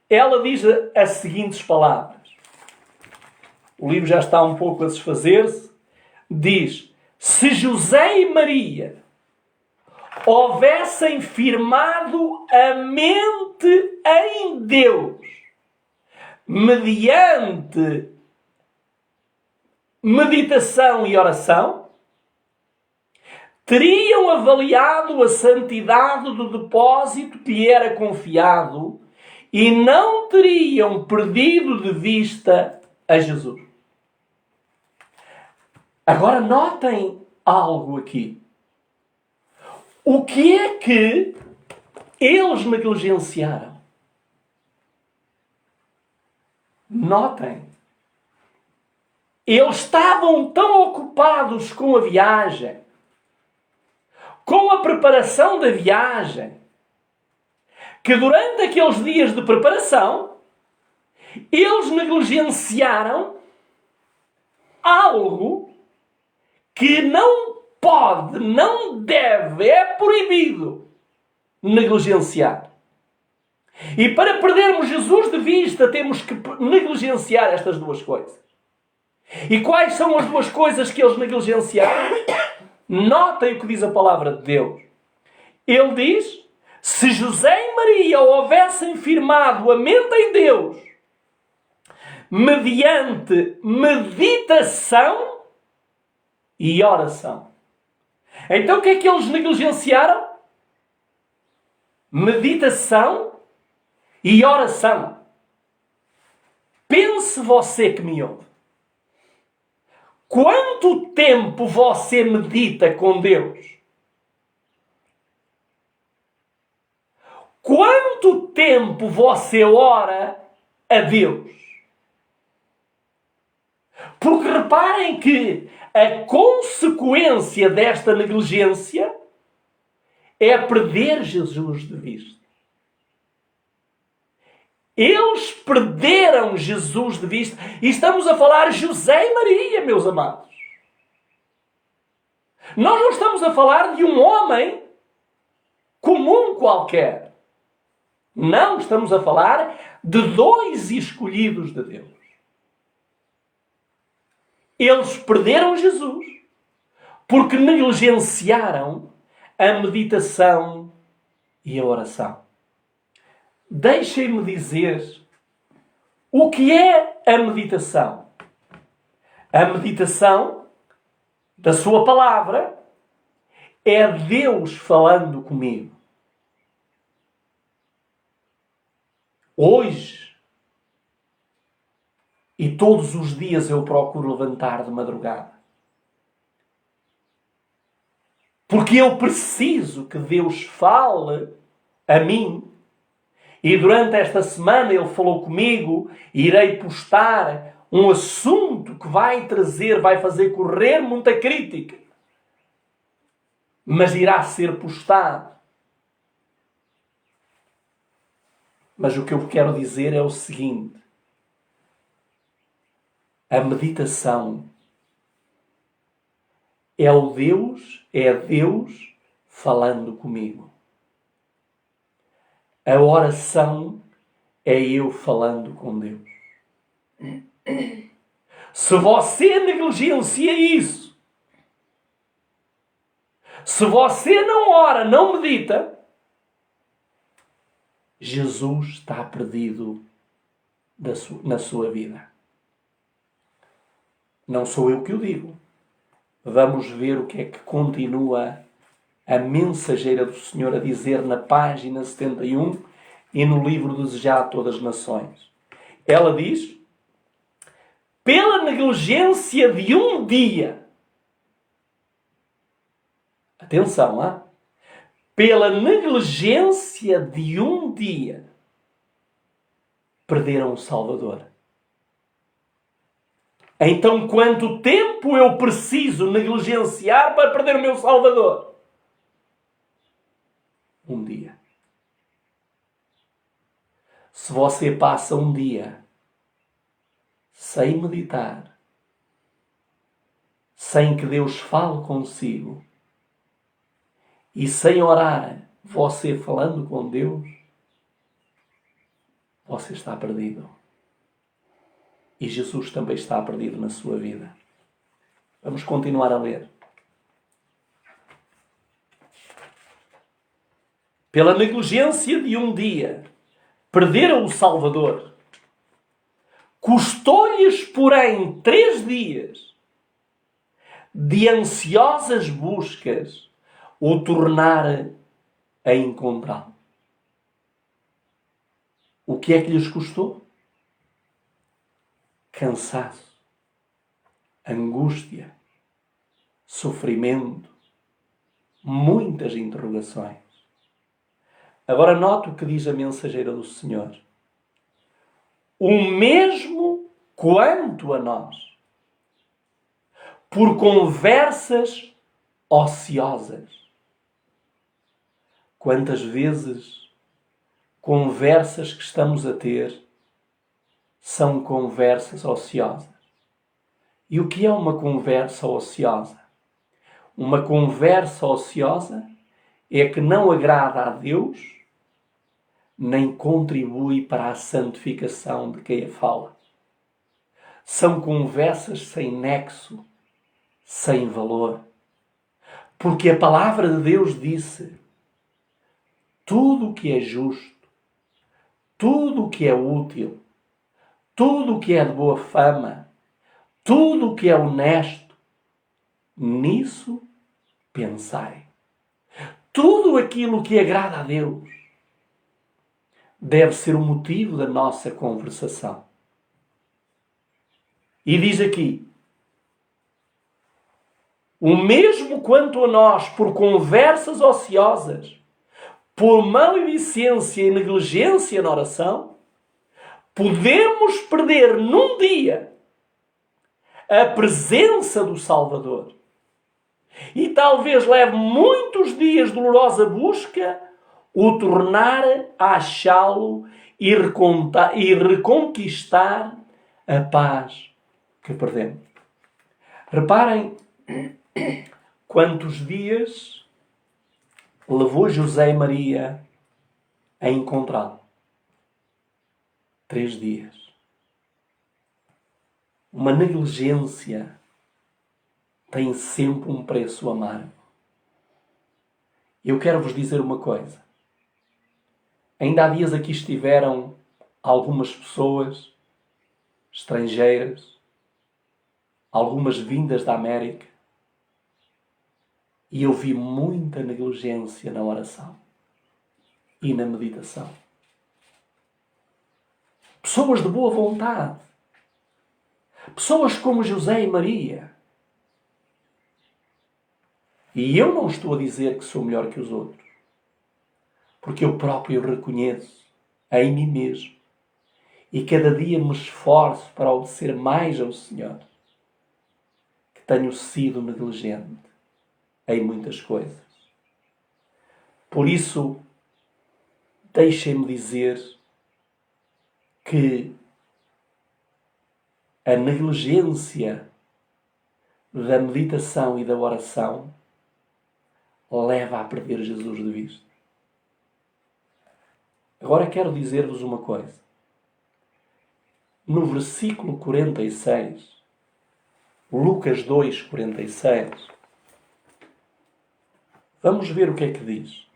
Ela diz as seguintes palavras. O livro já está um pouco a desfazer-se. Diz, se José e Maria houvessem firmado a mente em Deus, mediante meditação e oração, teriam avaliado a santidade do depósito que lhe era confiado e não teriam perdido de vista a Jesus. Agora notem algo aqui. O que é que eles negligenciaram? Notem. Eles estavam tão ocupados com a viagem, com a preparação da viagem, que durante aqueles dias de preparação, eles negligenciaram algo que não pode, não deve, é proibido negligenciar. E para perdermos Jesus de vista, temos que negligenciar estas duas coisas. E quais são as duas coisas que eles negligenciaram? Notem o que diz a palavra de Deus. Ele diz, se José e Maria houvessem firmado a mente em Deus, mediante meditação e oração. Então o que é que eles negligenciaram? Meditação e oração. Pense você que me ouve. Quanto tempo você medita com Deus? Quanto tempo você ora a Deus? Porque reparem que a consequência desta negligência é perder Jesus de vista. Eles perderam Jesus de vista. E estamos a falar José e Maria, meus amados. Nós não estamos a falar de um homem comum qualquer. Não, estamos a falar de dois escolhidos de Deus. Eles perderam Jesus porque negligenciaram a meditação e a oração. Deixem-me dizer o que é a meditação. A meditação da sua palavra é Deus falando comigo. Hoje e todos os dias eu procuro levantar de madrugada. Porque eu preciso que Deus fale a mim. E durante esta semana Ele falou comigo, e irei postar um assunto que vai fazer correr muita crítica. Mas irá ser postado. Mas o que eu quero dizer é o seguinte. A meditação é Deus falando comigo. A oração é eu falando com Deus. Se você negligencia isso, se você não ora, não medita, Jesus está perdido na sua vida. Não sou eu que o digo. Vamos ver o que é que continua a mensageira do Senhor a dizer na página 71 e no livro Desejado a Todas as Nações. Ela diz, pela negligência de um dia. Atenção, hein? Pela negligência de um dia, perderam o Salvador. Então, quanto tempo eu preciso negligenciar para perder o meu Salvador? Um dia. Se você passa um dia sem meditar, sem que Deus fale consigo e sem orar, você falando com Deus, você está perdido. E Jesus também está perdido na sua vida. Vamos continuar a ler. Pela negligência de um dia, perderam o Salvador. Custou-lhes, porém, 3 dias de ansiosas buscas o tornar a encontrá-lo. O que é que lhes custou? Cansaço, angústia, sofrimento, muitas interrogações. Agora note o que diz a mensageira do Senhor. O mesmo quanto a nós, por conversas ociosas. Quantas vezes conversas que estamos a ter são conversas ociosas. E o que é uma conversa ociosa? Uma conversa ociosa é que não agrada a Deus, nem contribui para a santificação de quem a fala. São conversas sem nexo, sem valor. Porque a palavra de Deus disse: tudo o que é justo, tudo o que é útil, tudo o que é de boa fama, tudo o que é honesto, nisso pensai. Tudo aquilo que agrada a Deus deve ser o motivo da nossa conversação. E diz aqui: o mesmo quanto a nós, por conversas ociosas, por maledicência e negligência na oração, podemos perder num dia a presença do Salvador. E talvez leve muitos dias de dolorosa busca o tornar a achá-lo e reconquistar a paz que perdemos. Reparem quantos dias levou José e Maria a encontrá-lo. 3 dias. Uma negligência tem sempre um preço amargo. Eu quero vos dizer uma coisa. Ainda há dias aqui estiveram algumas pessoas estrangeiras, algumas vindas da América, e eu vi muita negligência na oração e na meditação. Pessoas de boa vontade, pessoas como José e Maria. E eu não estou a dizer que sou melhor que os outros, porque eu próprio reconheço em mim mesmo e cada dia me esforço para obedecer mais ao Senhor, que tenho sido negligente em muitas coisas. Por isso, deixem-me dizer que a negligência da meditação e da oração leva a perder Jesus de vista. Agora quero dizer-vos uma coisa. No versículo 46, Lucas 2, 46, vamos ver o que é que diz.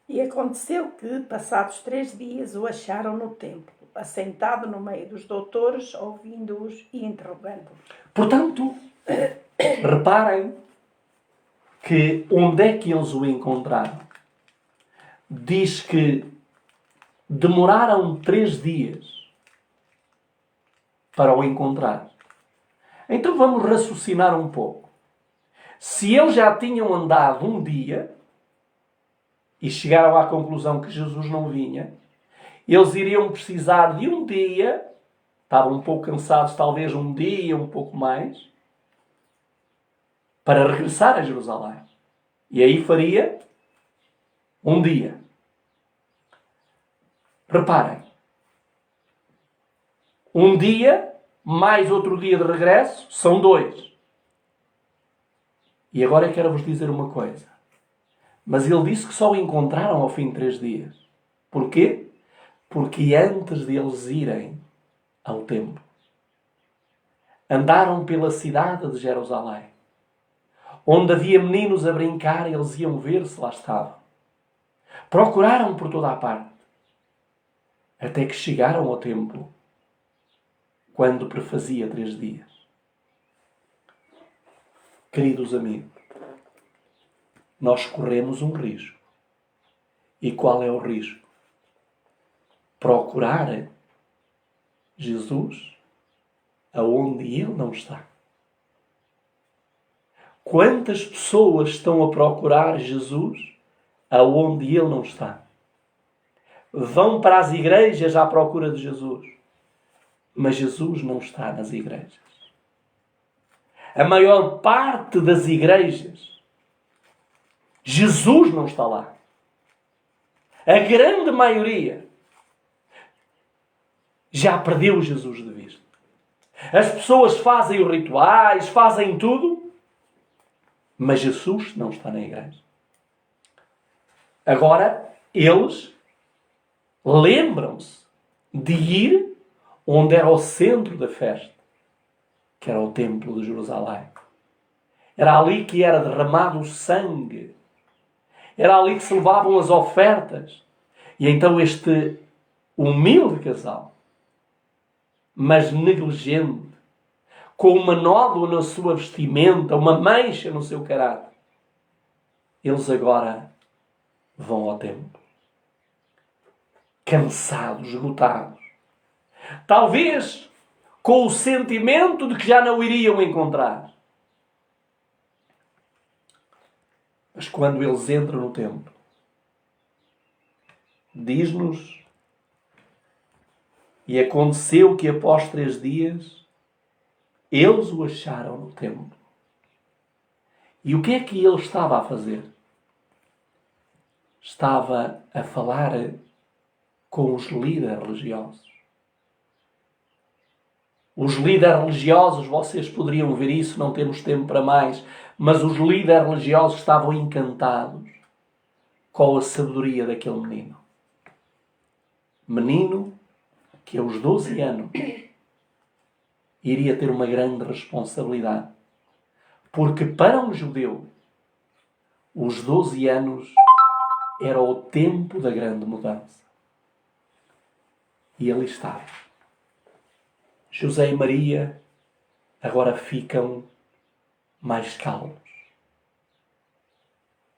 E aconteceu que, passados 3 dias, o acharam no templo, assentado no meio dos doutores, ouvindo-os e interrogando-os. Portanto, reparem que onde é que eles o encontraram? Diz que demoraram 3 dias para o encontrar. Então vamos raciocinar um pouco. Se eles já tinham andado um dia e chegaram à conclusão que Jesus não vinha, eles iriam precisar de um dia, estavam um pouco cansados, talvez um dia, um pouco mais, para regressar a Jerusalém. E aí faria um dia. Reparem. Um dia, mais outro dia de regresso, são 2. E agora eu quero vos dizer uma coisa. Mas ele disse que só o encontraram ao fim de 3 dias. Porquê? Porque antes de eles irem ao templo, andaram pela cidade de Jerusalém, onde havia meninos a brincar, eles iam ver se lá estavam. Procuraram por toda a parte, até que chegaram ao templo, quando prefazia 3 dias. Queridos amigos, nós corremos um risco. E qual é o risco? Procurar Jesus aonde Ele não está. Quantas pessoas estão a procurar Jesus aonde Ele não está? Vão para as igrejas à procura de Jesus, mas Jesus não está nas igrejas. A maior parte das igrejas, Jesus não está lá. A grande maioria já perdeu Jesus de vista. As pessoas fazem os rituais, fazem tudo, mas Jesus não está na igreja. Agora, eles lembram-se de ir onde era o centro da festa, que era o templo de Jerusalém. Era ali que era derramado o sangue. Era ali que se levavam as ofertas. E então este humilde casal, mas negligente, com uma nódoa na sua vestimenta, uma mancha no seu caráter, eles agora vão ao templo. Cansados, esgotados. Talvez com o sentimento de que já não iriam encontrar. Mas quando eles entram no templo, diz-nos: e aconteceu que após 3 dias, eles o acharam no templo. E o que é que ele estava a fazer? Estava a falar com os líderes religiosos. Os líderes religiosos, vocês poderiam ver isso, não temos tempo para mais, mas os líderes religiosos estavam encantados com a sabedoria daquele menino. Menino que aos 12 anos iria ter uma grande responsabilidade. Porque para um judeu, os 12 anos era o tempo da grande mudança. E ali estava. José e Maria agora ficam mais calmos.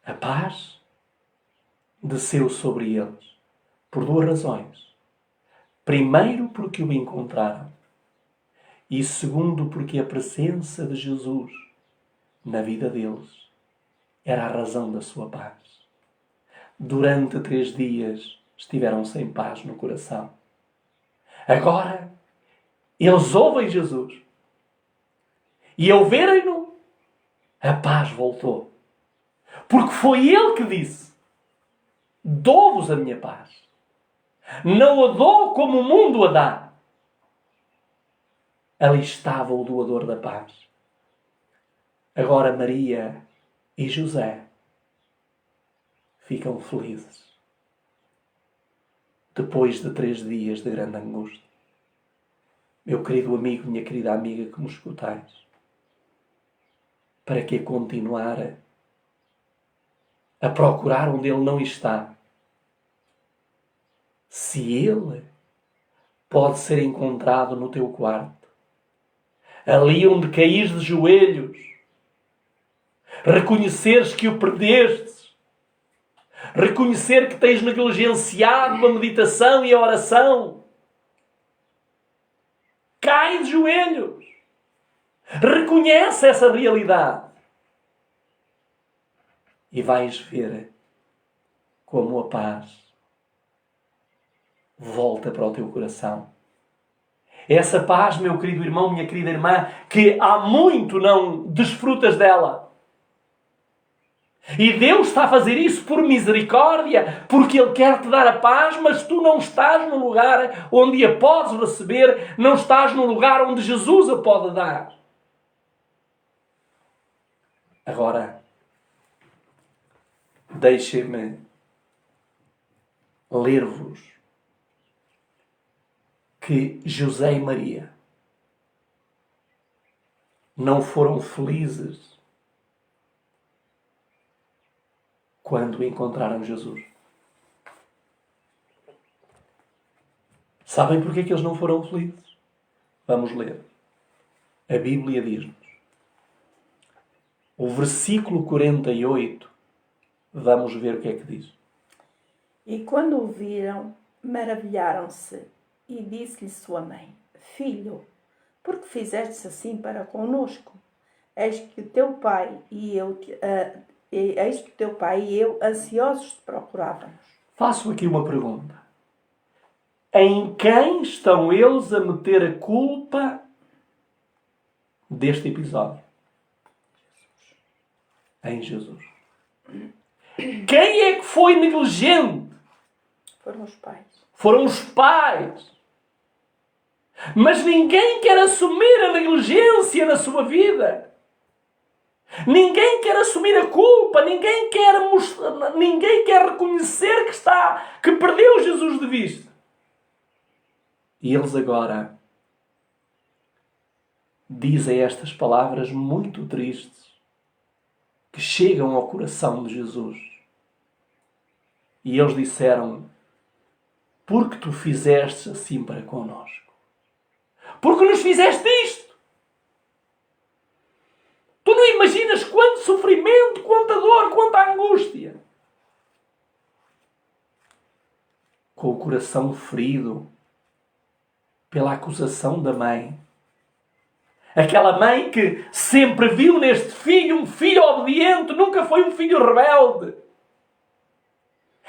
A paz desceu sobre eles por 2 razões. Primeiro, porque o encontraram. E segundo, porque a presença de Jesus na vida deles era a razão da sua paz. Durante 3 dias estiveram sem paz no coração. Agora, eles ouvem Jesus. E ao verem-no, a paz voltou. Porque foi Ele que disse: dou-vos a minha paz. Não a dou como o mundo a dá. Ali estava o doador da paz. Agora Maria e José ficam felizes. Depois de 3 dias de grande angústia. Meu querido amigo, minha querida amiga que me escutais, para que continuar a procurar onde Ele não está? Se Ele pode ser encontrado no teu quarto, ali onde caís de joelhos, reconheceres que o perdestes, reconhecer que tens negligenciado a meditação e a oração, cai de joelhos. Reconhece essa realidade. E vais ver como a paz volta para o teu coração. Essa paz, meu querido irmão, minha querida irmã, que há muito não desfrutas dela. E Deus está a fazer isso por misericórdia, porque Ele quer te dar a paz, mas tu não estás no lugar onde a podes receber, não estás no lugar onde Jesus a pode dar. Agora, deixem-me ler-vos que José e Maria não foram felizes quando encontraram Jesus. Sabem porquê que eles não foram felizes? Vamos ler. A Bíblia diz-nos. O versículo 48, vamos ver o que é que diz. E quando o viram, maravilharam-se, e disse-lhe sua mãe: Filho, por que fizeste assim para conosco? Eis que o teu pai e eu ansiosos te procurávamos. Faço aqui uma pergunta. Em quem estão eles a meter a culpa deste episódio? Em Jesus. Quem é que foi negligente? Foram os pais. Foram os pais. Mas ninguém quer assumir a negligência na sua vida. Ninguém quer assumir a culpa. Ninguém quer reconhecer que perdeu Jesus de vista. E eles agora dizem estas palavras muito tristes que chegam ao coração de Jesus. E eles disseram: porque tu fizeste assim para connosco? Porque nos fizeste isto? Tu não imaginas quanto sofrimento, quanta dor, quanta angústia. Com o coração ferido pela acusação da mãe. Aquela mãe que sempre viu neste filho um filho obediente, nunca foi um filho rebelde.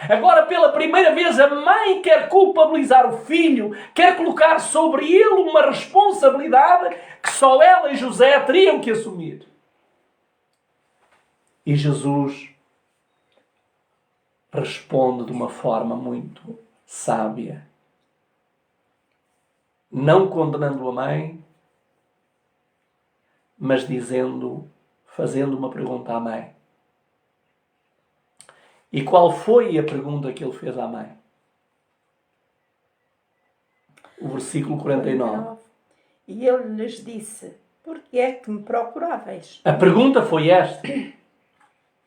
Agora, pela primeira vez, a mãe quer culpabilizar o filho, quer colocar sobre ele uma responsabilidade que só ela e José teriam que assumir. E Jesus responde de uma forma muito sábia, não condenando a mãe, mas fazendo uma pergunta à mãe. E qual foi a pergunta que ele fez à mãe? O versículo 49. E ele lhes disse: por que é que me procuráveis? A pergunta foi esta.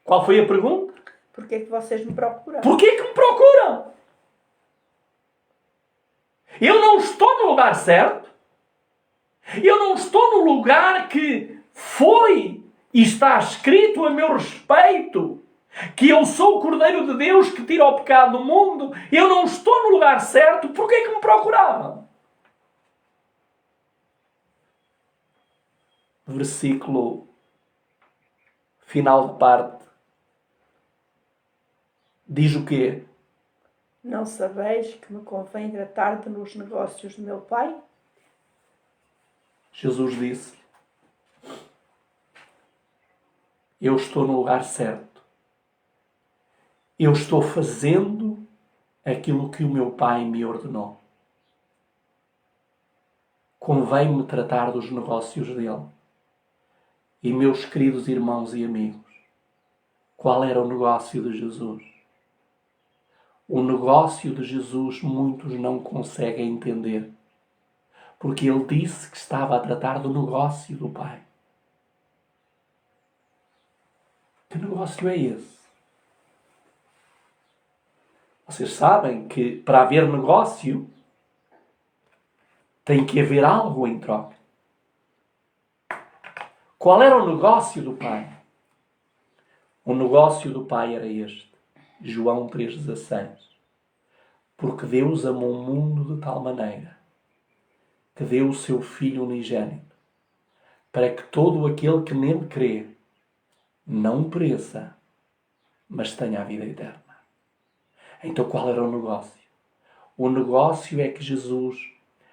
Qual foi a pergunta? Por que é que vocês me procuram? Por que é que me procuram? Eu não estou no lugar certo. Eu não estou no lugar que foi e está escrito a meu respeito. Que eu sou o Cordeiro de Deus que tira o pecado do mundo. Eu não estou no lugar certo. Por que é que me procuravam? Versículo final de parte. Diz o quê? Não sabeis que me convém tratar-te nos negócios do meu pai? Jesus disse: eu estou no lugar certo. Eu estou fazendo aquilo que o meu pai me ordenou. Convém-me tratar dos negócios dele. E meus queridos irmãos e amigos, qual era o negócio de Jesus? O negócio de Jesus muitos não conseguem entender. Porque ele disse que estava a tratar do negócio do Pai. Que negócio é esse? Vocês sabem que para haver negócio tem que haver algo em troca. Qual era o negócio do Pai? O negócio do Pai era este. João 3,16. Porque Deus amou o mundo de tal maneira que deu o seu Filho unigênito, para que todo aquele que nele crê não pereça, mas tenha a vida eterna. Então qual era o negócio? O negócio é que Jesus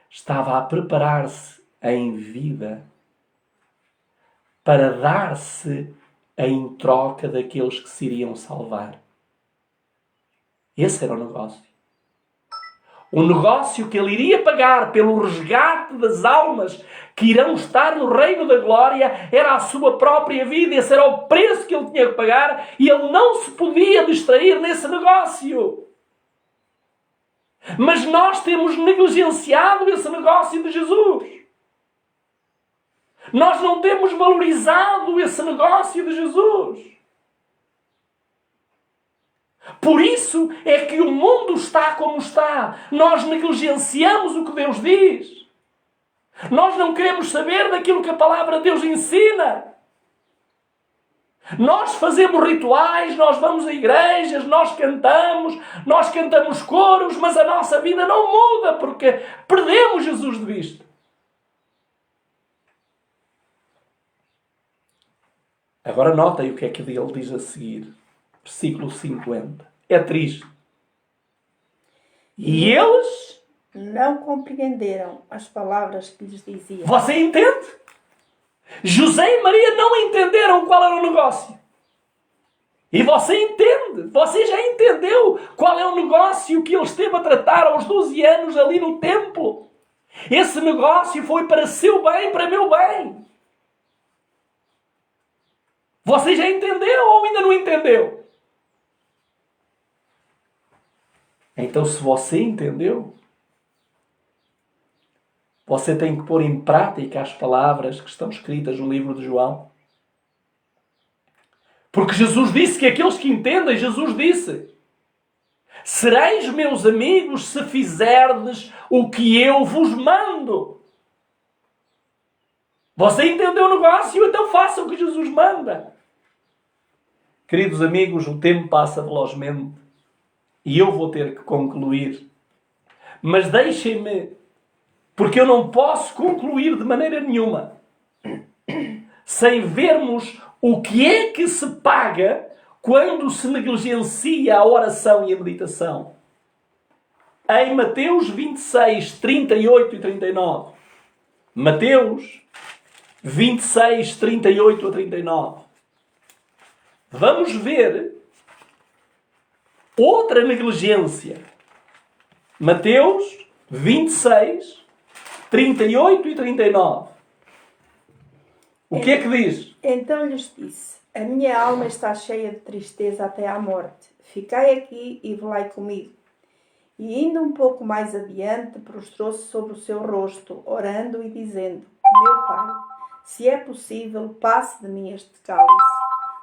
estava a preparar-se em vida para dar-se em troca daqueles que se iriam salvar. Esse era o negócio. O negócio que ele iria pagar pelo resgate das almas que irão estar no reino da glória era a sua própria vida. Esse era o preço que ele tinha que pagar e ele não se podia distrair nesse negócio. Mas nós temos negligenciado esse negócio de Jesus. Nós não temos valorizado esse negócio de Jesus. Por isso é que o mundo está como está. Nós negligenciamos o que Deus diz. Nós não queremos saber daquilo que a palavra de Deus ensina. Nós fazemos rituais, nós vamos a igrejas, nós cantamos coros, mas a nossa vida não muda porque perdemos Jesus de vista. Agora notem o que é que ele diz a seguir. Versículo 50. É triste. E eles não compreenderam as palavras que lhes dizia. Você entende? José e Maria não entenderam qual era o negócio. E você entende. Você já entendeu qual é o negócio que ele esteve a tratar aos 12 anos ali no templo. Esse negócio foi para seu bem, para meu bem. Você já entendeu ou ainda não entendeu? Então, se você entendeu, você tem que pôr em prática as palavras que estão escritas no livro de João. Porque Jesus disse que aqueles que entendem, Jesus disse: sereis meus amigos se fizerdes o que eu vos mando. Você entendeu o negócio? Então faça o que Jesus manda. Queridos amigos, o tempo passa velozmente e eu vou ter que concluir. Mas deixem-me, porque eu não posso concluir de maneira nenhuma sem vermos o que é que se paga quando se negligencia a oração e a meditação. Em Mateus 26, 38 e 39. Mateus 26, 38 a 39. Vamos ver outra negligência. Mateus 26, 38 e 39. O que é que diz? Então lhes disse: a minha alma está cheia de tristeza até à morte. Ficai aqui e velai comigo. E indo um pouco mais adiante, prostrou-se sobre o seu rosto, orando e dizendo: meu Pai, se é possível, passe de mim este cálice.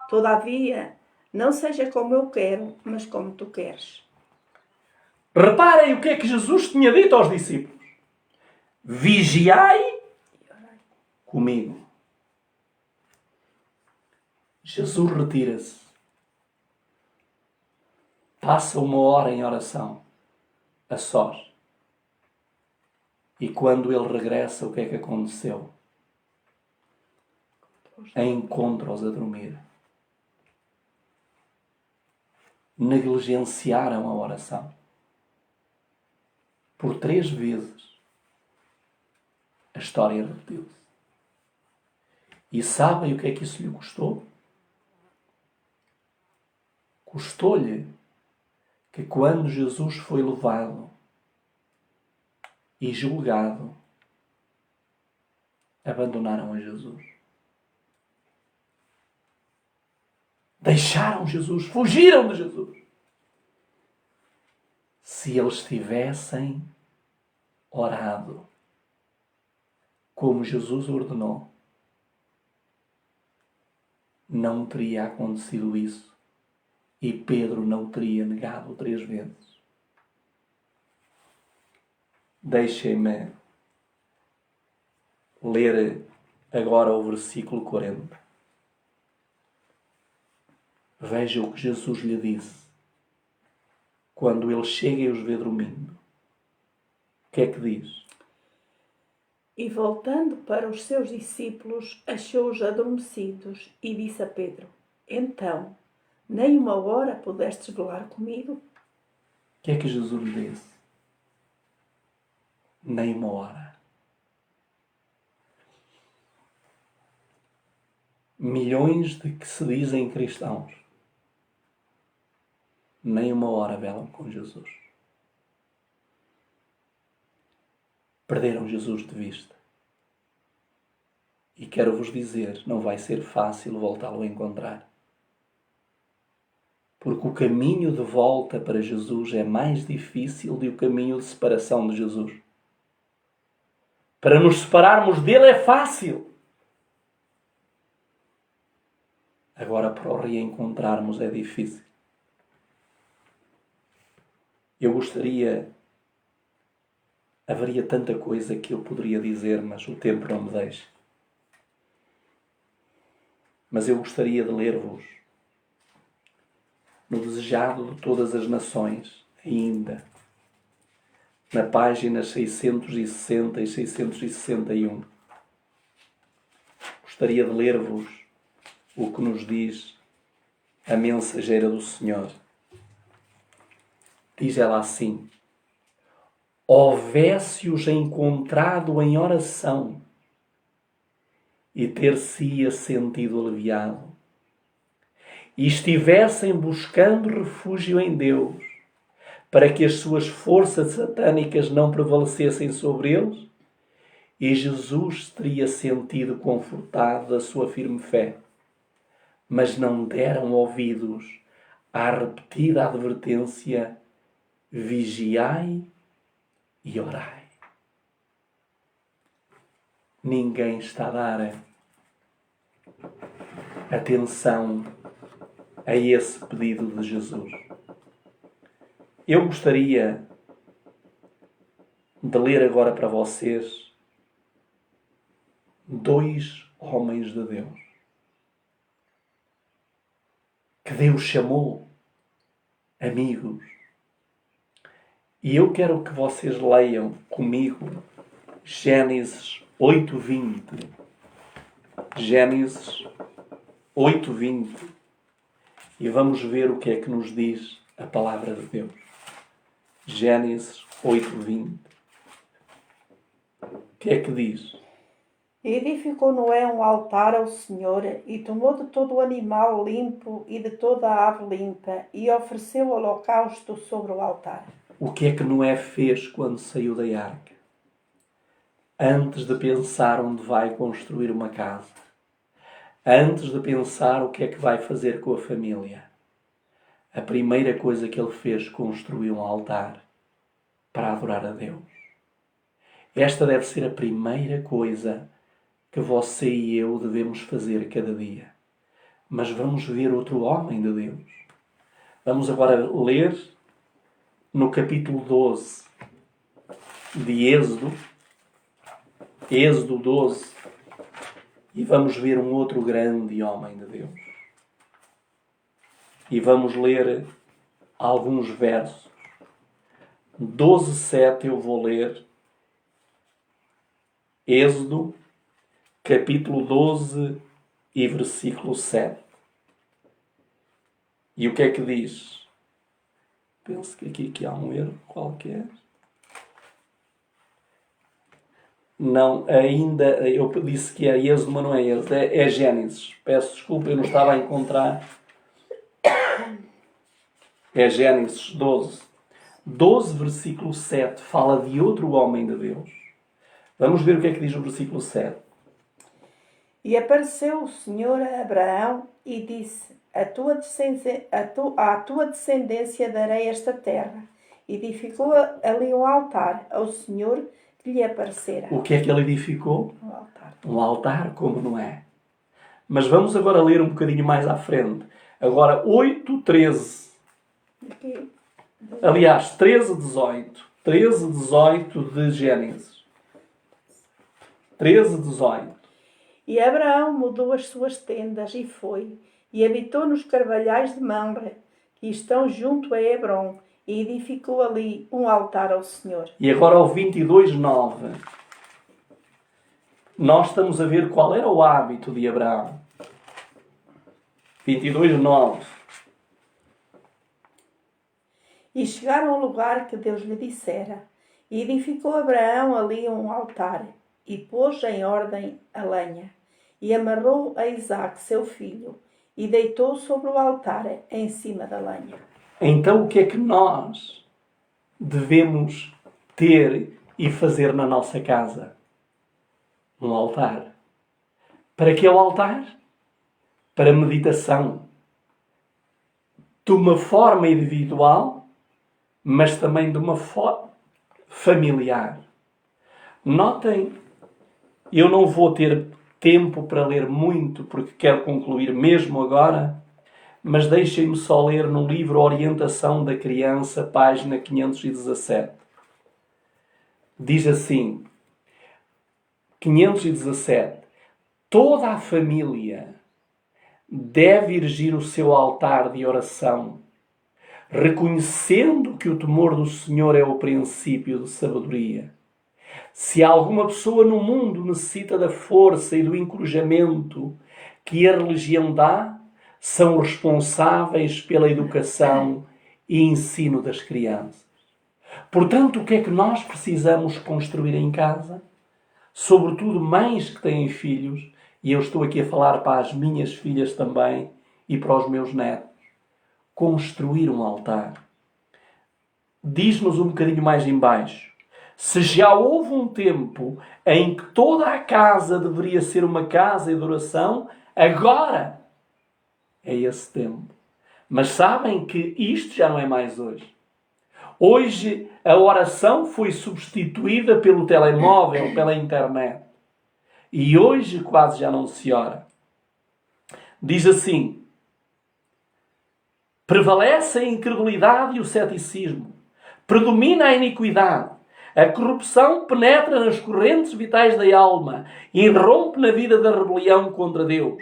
Todavia, não seja como eu quero, mas como tu queres. Reparem o que é que Jesus tinha dito aos discípulos. Vigiai comigo. Jesus retira-se. Passa uma hora em oração, a sós. E quando ele regressa, o que é que aconteceu? Encontra-os a dormir. Negligenciaram a oração. Por 3 vezes a história repetiu-se. E sabem o que é que isso lhe custou? Custou-lhe que quando Jesus foi levado e julgado, abandonaram a Jesus. Deixaram Jesus, fugiram de Jesus. Se eles tivessem orado como Jesus ordenou, não teria acontecido isso e Pedro não teria negado 3 vezes. Deixem-me ler agora o versículo 40. Veja o que Jesus lhe disse quando ele chega e os vê dormindo. O que é que diz? E voltando para os seus discípulos, achou-os adormecidos e disse a Pedro: Então, nem uma hora pudestes velar comigo? O que é que Jesus lhe disse? Nem uma hora. Milhões de que se dizem cristãos, nem uma hora velam com Jesus. Perderam Jesus de vista. E quero vos dizer, não vai ser fácil voltá-lo a encontrar. Porque o caminho de volta para Jesus é mais difícil do que o caminho de separação de Jesus. Para nos separarmos dele é fácil. Agora, para o reencontrarmos é difícil. Eu gostaria... Haveria tanta coisa que eu poderia dizer, mas o tempo não me deixa. Mas eu gostaria de ler-vos no Desejado de Todas as Nações, ainda, na páginas 660 e 661. Gostaria de ler-vos o que nos diz a mensageira do Senhor. Diz ela assim: houvesse-os encontrado em oração e ter-se-ia sentido aliviado, e estivessem buscando refúgio em Deus, para que as suas forças satânicas não prevalecessem sobre eles, e Jesus teria sentido confortado da sua firme fé. Mas não deram ouvidos à repetida advertência: vigiai e orai. Ninguém está a dar atenção a esse pedido de Jesus. Eu gostaria de ler agora para vocês 2 homens de Deus que Deus chamou amigos. E eu quero que vocês leiam comigo Gênesis 8:20. Gênesis 8:20. E vamos ver o que é que nos diz a palavra de Deus. Gênesis 8:20. O que é que diz? E edificou Noé um altar ao Senhor, e tomou de todo o animal limpo e de toda a ave limpa, e ofereceu holocausto sobre o altar. O que é que Noé fez quando saiu da arca? Antes de pensar onde vai construir uma casa, antes de pensar o que é que vai fazer com a família, a primeira coisa que ele fez, construiu um altar para adorar a Deus. Esta deve ser a primeira coisa que você e eu devemos fazer cada dia. Mas vamos ver outro homem de Deus. Vamos agora ler no capítulo 12 de Êxodo, Êxodo 12, e vamos ver um outro grande homem de Deus. E vamos ler alguns versos. 12:7 eu vou ler. Êxodo, capítulo 12 e versículo 7. E o que é que diz? Penso que aqui há um erro qualquer. Não, ainda, eu disse que é Êxodo, mas não é Êxodo, é Gênesis. Peço desculpa, eu não estava a encontrar. É Gênesis 12. 12, versículo 7, fala de outro homem de Deus. Vamos ver o que é que diz o versículo 7. E apareceu o Senhor a Abraão e disse: à tua descendência darei esta terra. Edificou ali um altar ao Senhor que lhe aparecera. O que é que ele edificou? Um altar. Um altar, como não é? Mas vamos agora ler um bocadinho mais à frente. Agora 8:13. Aqui. Aliás, 13:18. 13:18 de Gênesis. 13:18. E Abraão mudou as suas tendas e foi, e habitou nos carvalhais de Mamre, que estão junto a Hebrom, e edificou ali um altar ao Senhor. E agora ao 22:9. nós estamos a ver qual era o hábito de Abraão. 22:9. E chegaram ao lugar que Deus lhe dissera. E edificou Abraão ali um altar, e pôs em ordem a lenha, e amarrou a Isaque, seu filho, e deitou sobre o altar em cima da lenha. Então o que é que nós devemos ter e fazer na nossa casa? Um altar. Para que é o altar? Para meditação. De uma forma individual, mas também de uma forma familiar. Notem, eu não vou ter tempo para ler muito, porque quero concluir mesmo agora, mas deixem-me só ler no livro Orientação da Criança, página 517. Diz assim, 517, toda a família deve erigir o seu altar de oração, reconhecendo que o temor do Senhor é o princípio de sabedoria. Se alguma pessoa no mundo necessita da força e do encorajamento que a religião dá, são responsáveis pela educação e ensino das crianças. Portanto, o que é que nós precisamos construir em casa? Sobretudo mães que têm filhos, e eu estou aqui a falar para as minhas filhas também e para os meus netos. Construir um altar. Diz-nos um bocadinho mais em baixo. Se já houve um tempo em que toda a casa deveria ser uma casa de oração, agora é esse tempo. Mas sabem que isto já não é mais hoje. Hoje a oração foi substituída pelo telemóvel, pela internet. E hoje quase já não se ora. Diz assim, prevalece a incredulidade e o ceticismo. Predomina a iniquidade. A corrupção penetra nas correntes vitais da alma e irrompe na vida da rebelião contra Deus.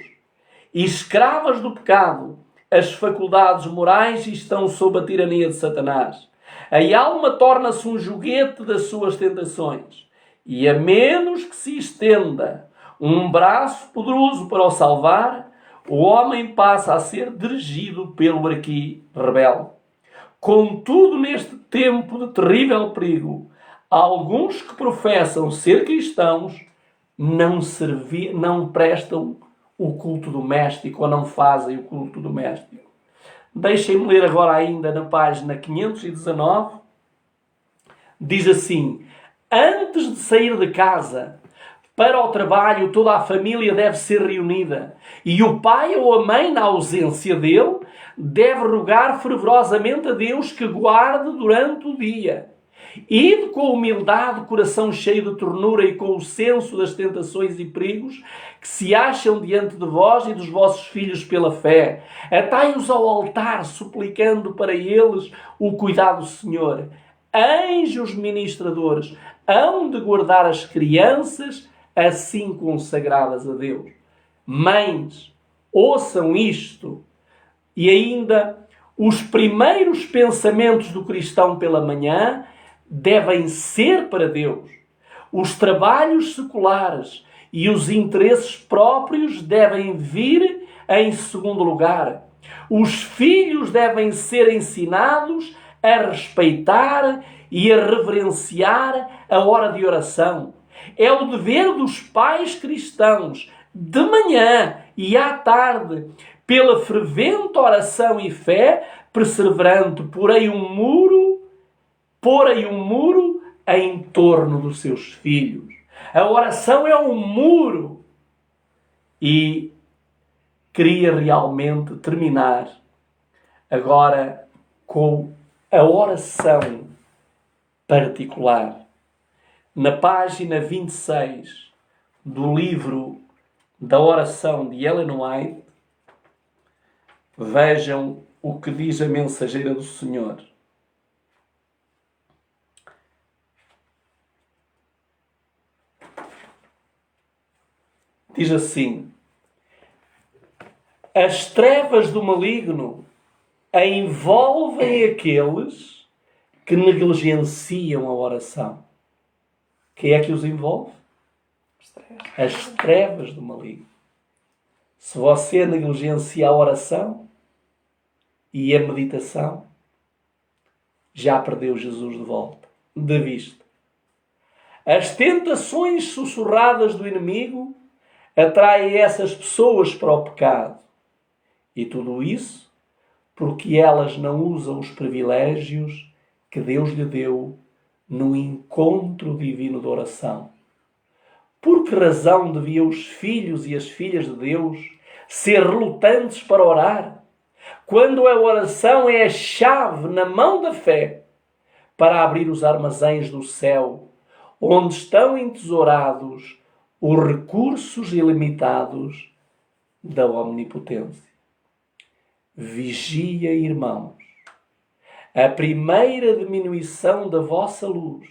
E escravas do pecado, as faculdades morais estão sob a tirania de Satanás. A alma torna-se um joguete das suas tentações. E a menos que se estenda um braço poderoso para o salvar, o homem passa a ser dirigido pelo arqui rebelde. Contudo, neste tempo de terrível perigo, alguns que professam ser cristãos não prestam o culto doméstico ou não fazem o culto doméstico. Deixem-me ler agora ainda na página 519. Diz assim, antes de sair de casa para o trabalho, toda a família deve ser reunida e o pai ou a mãe, na ausência dele, deve rogar fervorosamente a Deus que guarde durante o dia. Ide com humildade, coração cheio de ternura e com o senso das tentações e perigos que se acham diante de vós e dos vossos filhos pela fé. Atai-os ao altar, suplicando para eles o cuidado do Senhor. Anjos ministradores hão de guardar as crianças assim consagradas a Deus. Mães, ouçam isto. E ainda, os primeiros pensamentos do cristão pela manhã devem ser para Deus. Os trabalhos seculares e os interesses próprios devem vir em segundo lugar. Os filhos devem ser ensinados a respeitar e a reverenciar a hora de oração. É o dever dos pais cristãos, de manhã e à tarde, pela fervente oração e fé, perseverante, porém um muro em torno dos seus filhos. A oração é um muro. E queria realmente terminar agora com a oração particular. Na página 26 do livro da oração de Ellen White, vejam o que diz a mensageira do Senhor. Diz assim, as trevas do maligno envolvem aqueles que negligenciam a oração. Quem é que os envolve? as trevas do maligno. Se você negligencia a oração e a meditação, já perdeu Jesus de vista. As tentações sussurradas do inimigo atraem essas pessoas para o pecado. E tudo isso porque elas não usam os privilégios que Deus lhe deu no encontro divino de oração. Por que razão deviam os filhos e as filhas de Deus ser relutantes para orar, quando a oração é a chave na mão da fé para abrir os armazéns do céu, onde estão entesourados os recursos ilimitados da omnipotência? Vigia, irmãos, a primeira diminuição da vossa luz,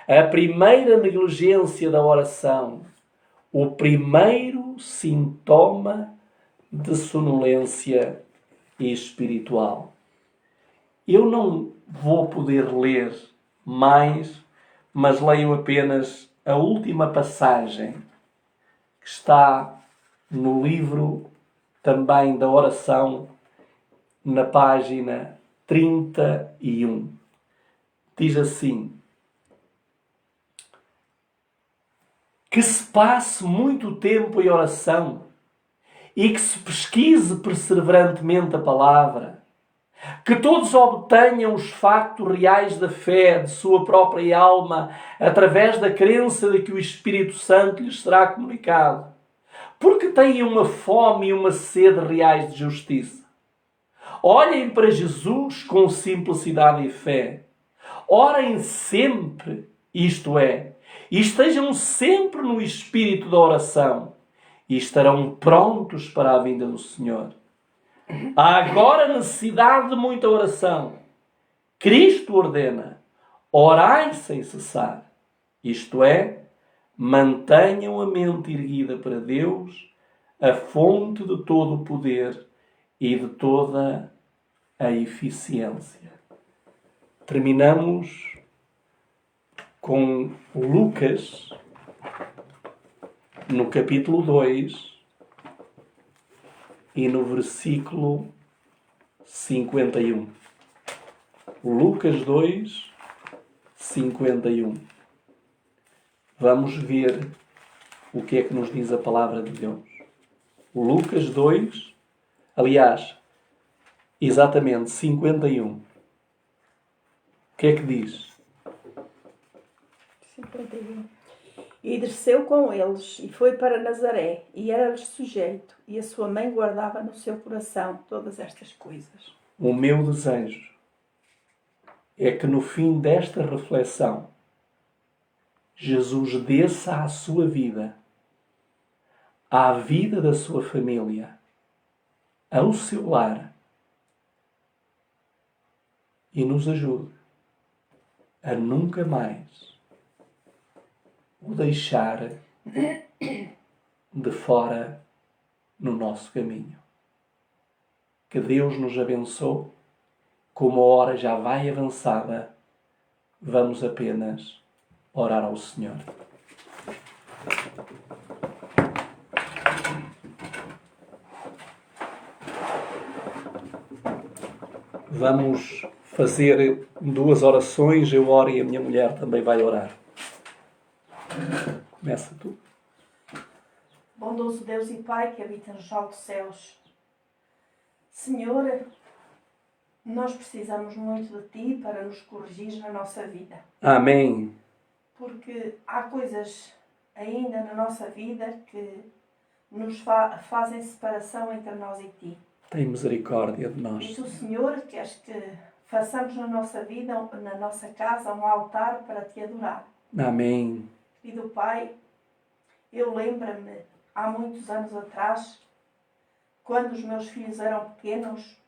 a primeira negligência da oração, o primeiro sintoma de sonolência espiritual. Eu não vou poder ler mais, mas leio apenas a última passagem que está no livro também da oração, na página 31. Diz assim: que se passe muito tempo em oração e que se pesquise perseverantemente a palavra, que todos obtenham os factos reais da fé de sua própria alma através da crença de que o Espírito Santo lhes será comunicado, porque têm uma fome e uma sede reais de justiça. Olhem para Jesus com simplicidade e fé. Orem sempre, isto é, e estejam sempre no espírito da oração, e estarão prontos para a vinda do Senhor. Há agora necessidade de muita oração. Cristo ordena: orai sem cessar. Isto é, mantenham a mente erguida para Deus, a fonte de todo o poder e de toda a eficiência. Terminamos com Lucas, no capítulo 2 e no versículo 51. Lucas 2, 51. Vamos ver o que é que nos diz a palavra de Deus. Lucas 2, aliás, exatamente 51. O que é que diz? 51. E desceu com eles, e foi para Nazaré, e era-lhes sujeito, e a sua mãe guardava no seu coração todas estas coisas. O meu desejo é que no fim desta reflexão, Jesus desça à sua vida, à vida da sua família, ao seu lar, e nos ajude a nunca mais o deixar de fora no nosso caminho. Que Deus nos abençoe. Como a hora já vai avançada, vamos apenas orar ao Senhor. Vamos fazer 2 orações. Eu oro e a minha mulher também vai orar. Começa tu. Bondoso Deus e Pai que habita nos altos céus, Senhor, nós precisamos muito de Ti para nos corrigir na nossa vida. Amém. Porque há coisas ainda na nossa vida que nos fazem separação entre nós e Ti. Tem misericórdia de E nós. Tu, Senhor, queres que façamos na nossa vida, na nossa casa, um altar para Te adorar. Amém. Querido Pai, eu lembro-me, há muitos anos atrás, quando os meus filhos eram pequenos,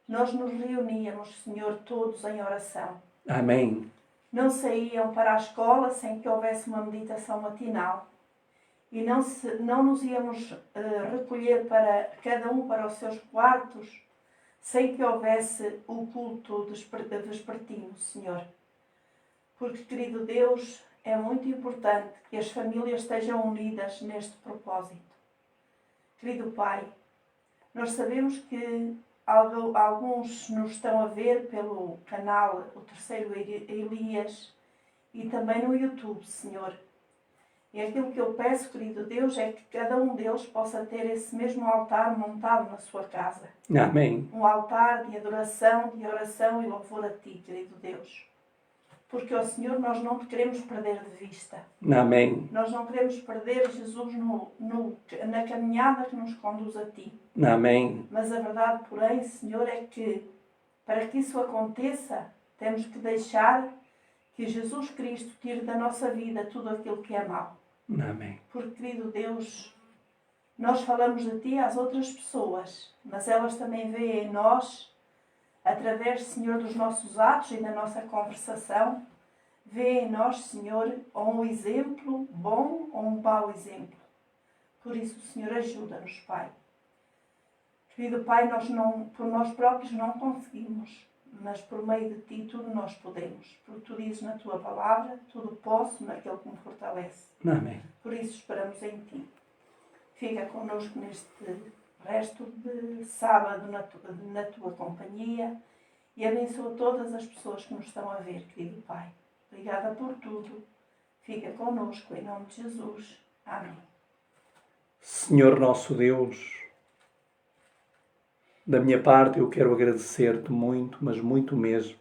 nós nos reuníamos, Senhor, todos em oração. Amém. Não saíam para a escola sem que houvesse uma meditação matinal. E não nos íamos recolher para cada um para os seus quartos sem que houvesse o culto vespertino, Senhor. Porque, querido Deus, é muito importante que as famílias estejam unidas neste propósito. Querido Pai, nós sabemos que alguns nos estão a ver pelo canal O Terceiro Elias e também no YouTube, Senhor. E aquilo que eu peço, querido Deus, é que cada um deles possa ter esse mesmo altar montado na sua casa. Amém. Um altar de adoração, de oração e louvor a Ti, querido Deus. Porque, ó Senhor, nós não te queremos perder de vista. Amém. Nós não queremos perder Jesus na caminhada que nos conduz a Ti. Amém. Mas a verdade, porém, Senhor, é que para que isso aconteça, temos que deixar que Jesus Cristo tire da nossa vida tudo aquilo que é mau. Amém. Porque, querido Deus, nós falamos de Ti às outras pessoas, mas elas também veem em nós, através, Senhor, dos nossos atos e da nossa conversação, veem em nós, Senhor, ou um exemplo bom ou um mau exemplo. Por isso, Senhor, ajuda-nos, Pai. Querido Pai, por nós próprios não conseguimos, mas por meio de Ti tudo nós podemos. Porque Tu dizes na Tua palavra, tudo posso naquele que me fortalece. Amém. Por isso esperamos em Ti. Fica connosco neste resto de sábado na Tua companhia e abençoa todas as pessoas que nos estão a ver, querido Pai. Obrigada por tudo. Fica connosco em nome de Jesus. Amém. Senhor nosso Deus, da minha parte eu quero agradecer-te muito, mas muito mesmo,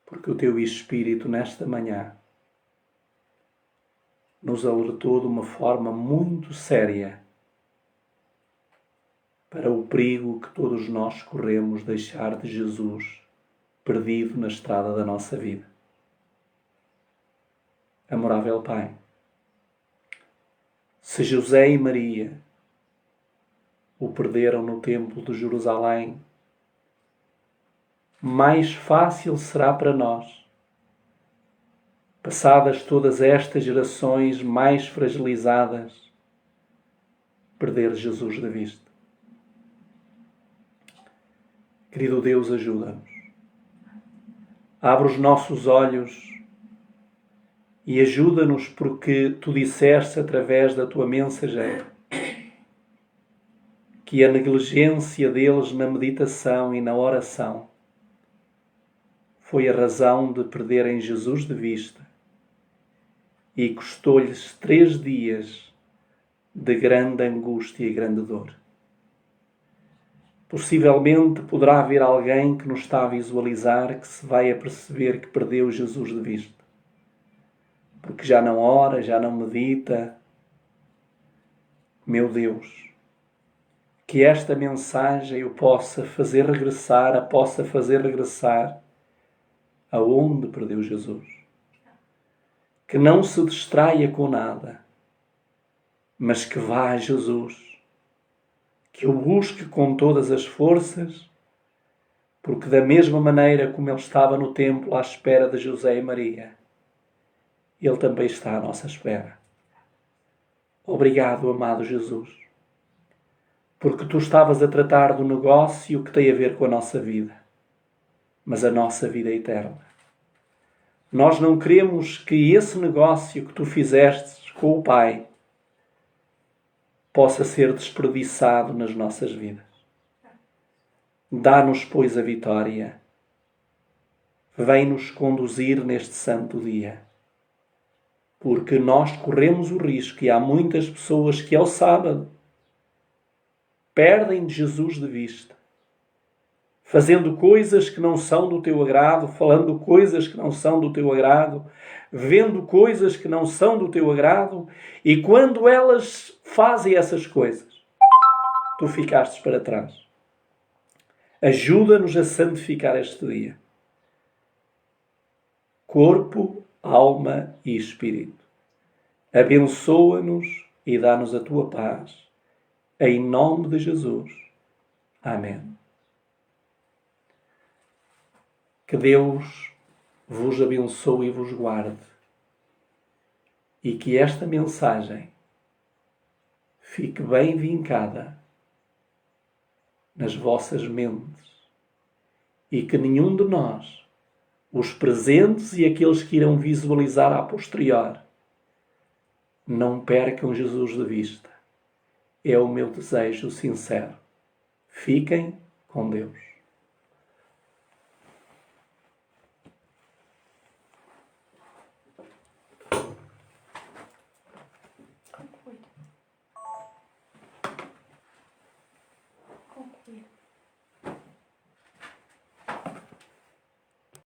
porque o Teu Espírito nesta manhã nos alertou de uma forma muito séria para o perigo que todos nós corremos deixar de Jesus perdido na estrada da nossa vida. Amorável Pai, se José e Maria o perderam no templo de Jerusalém, mais fácil será para nós, passadas todas estas gerações mais fragilizadas, perder Jesus de vista. Querido Deus, ajuda-nos. Abre os nossos olhos e ajuda-nos, porque Tu disseste através da Tua mensageira que a negligência deles na meditação e na oração foi a razão de perderem Jesus de vista e custou-lhes 3 dias de grande angústia e grande dor. Possivelmente poderá haver alguém que nos está a visualizar que se vai aperceber que perdeu Jesus de vista, porque já não ora, já não medita. Meu Deus, que esta mensagem o possa fazer regressar aonde perdeu Jesus. Que não se distraia com nada, mas que vá a Jesus, que o busque com todas as forças, porque da mesma maneira como ele estava no templo à espera de José e Maria, ele também está à nossa espera. Obrigado, amado Jesus, porque Tu estavas a tratar do negócio que tem a ver com a nossa vida, mas a nossa vida é eterna. Nós não queremos que esse negócio que Tu fizestes com o Pai possa ser desperdiçado nas nossas vidas. Dá-nos, pois, a vitória. Vem-nos conduzir neste santo dia, porque nós corremos o risco, e há muitas pessoas que ao sábado perdem Jesus de vista, fazendo coisas que não são do Teu agrado, falando coisas que não são do Teu agrado, vendo coisas que não são do Teu agrado, e quando elas fazem essas coisas, Tu ficaste para trás. Ajuda-nos a santificar este dia. Corpo, alma e espírito. Abençoa-nos e dá-nos a Tua paz. Em nome de Jesus. Amém. Que Deus vos abençoe e vos guarde. E que esta mensagem fique bem vincada nas vossas mentes. E que nenhum de nós os presentes e aqueles que irão visualizar a posterior, não percam Jesus de vista. É o meu desejo sincero. Fiquem com Deus.